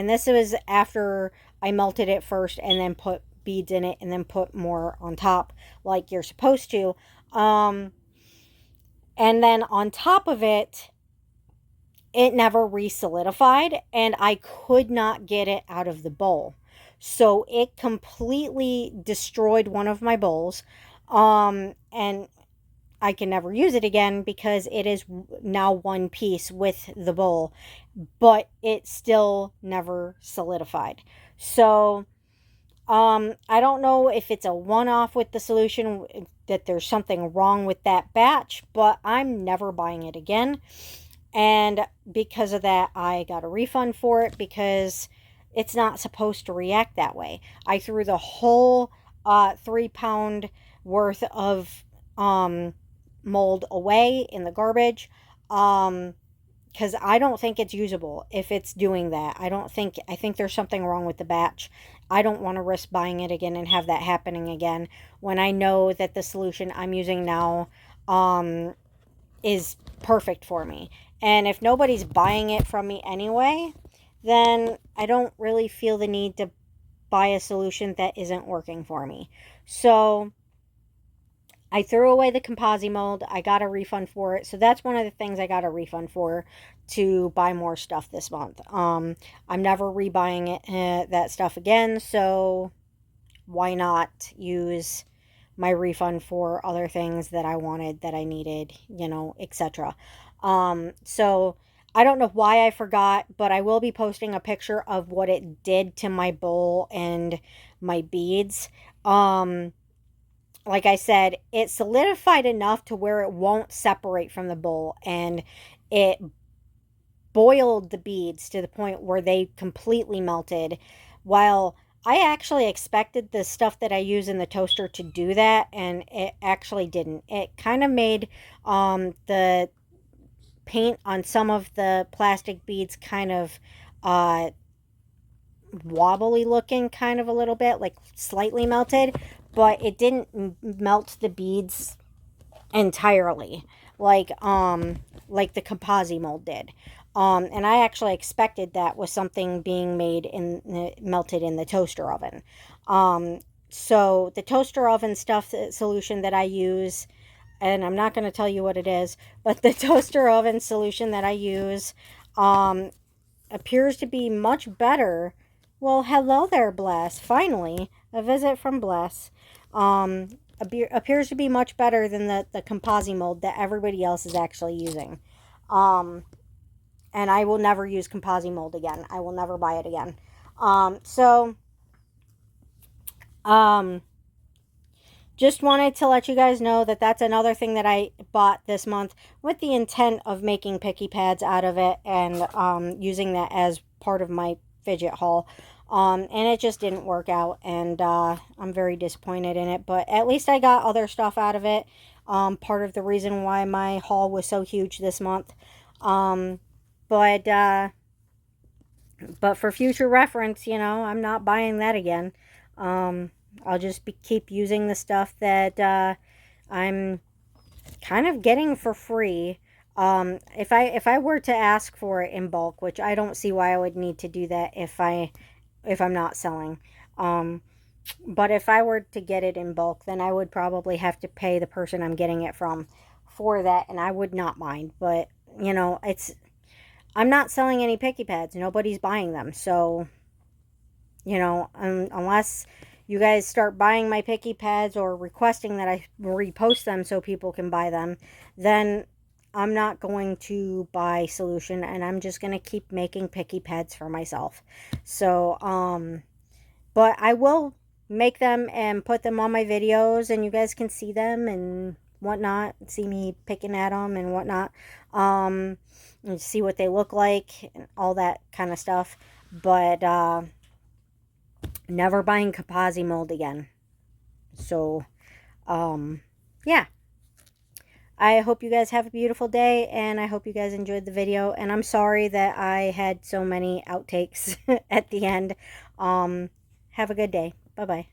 this was after I melted it first and then put beads in it and then put more on top like you're supposed to. And then on top of it, it never re-solidified, and I could not get it out of the bowl. So it completely destroyed one of my bowls, and I can never use it again because it is now one piece with the bowl, but it still never solidified. So I don't know if it's a one-off with the solution, that there's something wrong with that batch, but I'm never buying it again. And because of that, I got a refund for it because it's not supposed to react that way. I threw the whole 3-pound worth of mold away in the garbage because I don't think it's usable if it's doing that. I think there's something wrong with the batch. I don't want to risk buying it again and have that happening again when I know that the solution I'm using now is perfect for me. And if nobody's buying it from me anyway, then I don't really feel the need to buy a solution that isn't working for me. So I threw away the Composite mold. I got a refund for it. So that's one of the things I got a refund for, to buy more stuff this month. I'm never rebuying it, that stuff again. So why not use my refund for other things that I wanted, that I needed, etc. So I don't know why I forgot, but I will be posting a picture of what it did to my bowl and my beads. Um, like I said, it solidified enough to where it won't separate from the bowl, and it boiled the beads to the point where they completely melted. While I actually expected the stuff that I use in the toaster to do that, and it actually didn't. It kind of made the paint on some of the plastic beads kind of uh, wobbly looking, kind of a little bit, like slightly melted, but it didn't melt the beads entirely like the composite mold did. And I actually expected that with something being made in melted in the toaster oven. So the toaster oven stuff solution that I use, and I'm not going to tell you what it is, but the toaster oven solution that I use um, appears to be much better. Well, hello there, Bless. Finally, a visit from Bless. Appears to be much better than the composite mold that everybody else is actually using. Um, and I will never use composite mold again. I will never buy it again. So, um, just wanted to let you guys know that that's another thing that I bought this month with the intent of making picky pads out of it and using that as part of my fidget haul. And it just didn't work out, and I'm very disappointed in it. But at least I got other stuff out of it. Part of the reason why my haul was so huge this month. Um, but for future reference, I'm not buying that again. I'll just keep using the stuff that I'm kind of getting for free. If I were to ask for it in bulk, which I don't see why I would need to do that if I'm not selling. But if I were to get it in bulk, then I would probably have to pay the person I'm getting it from for that, and I would not mind. But I'm not selling any picky pads. Nobody's buying them, so unless you guys start buying my picky pads or requesting that I repost them so people can buy them, then I'm not going to buy Solution, and I'm just going to keep making picky pads for myself. So, but I will make them and put them on my videos, and you guys can see them and whatnot, see me picking at them and whatnot, and see what they look like and all that kind of stuff. But, never buying composite mold again. So, yeah. I hope you guys have a beautiful day, and I hope you guys enjoyed the video. And I'm sorry that I had so many outtakes at the end. Have a good day. Bye-bye.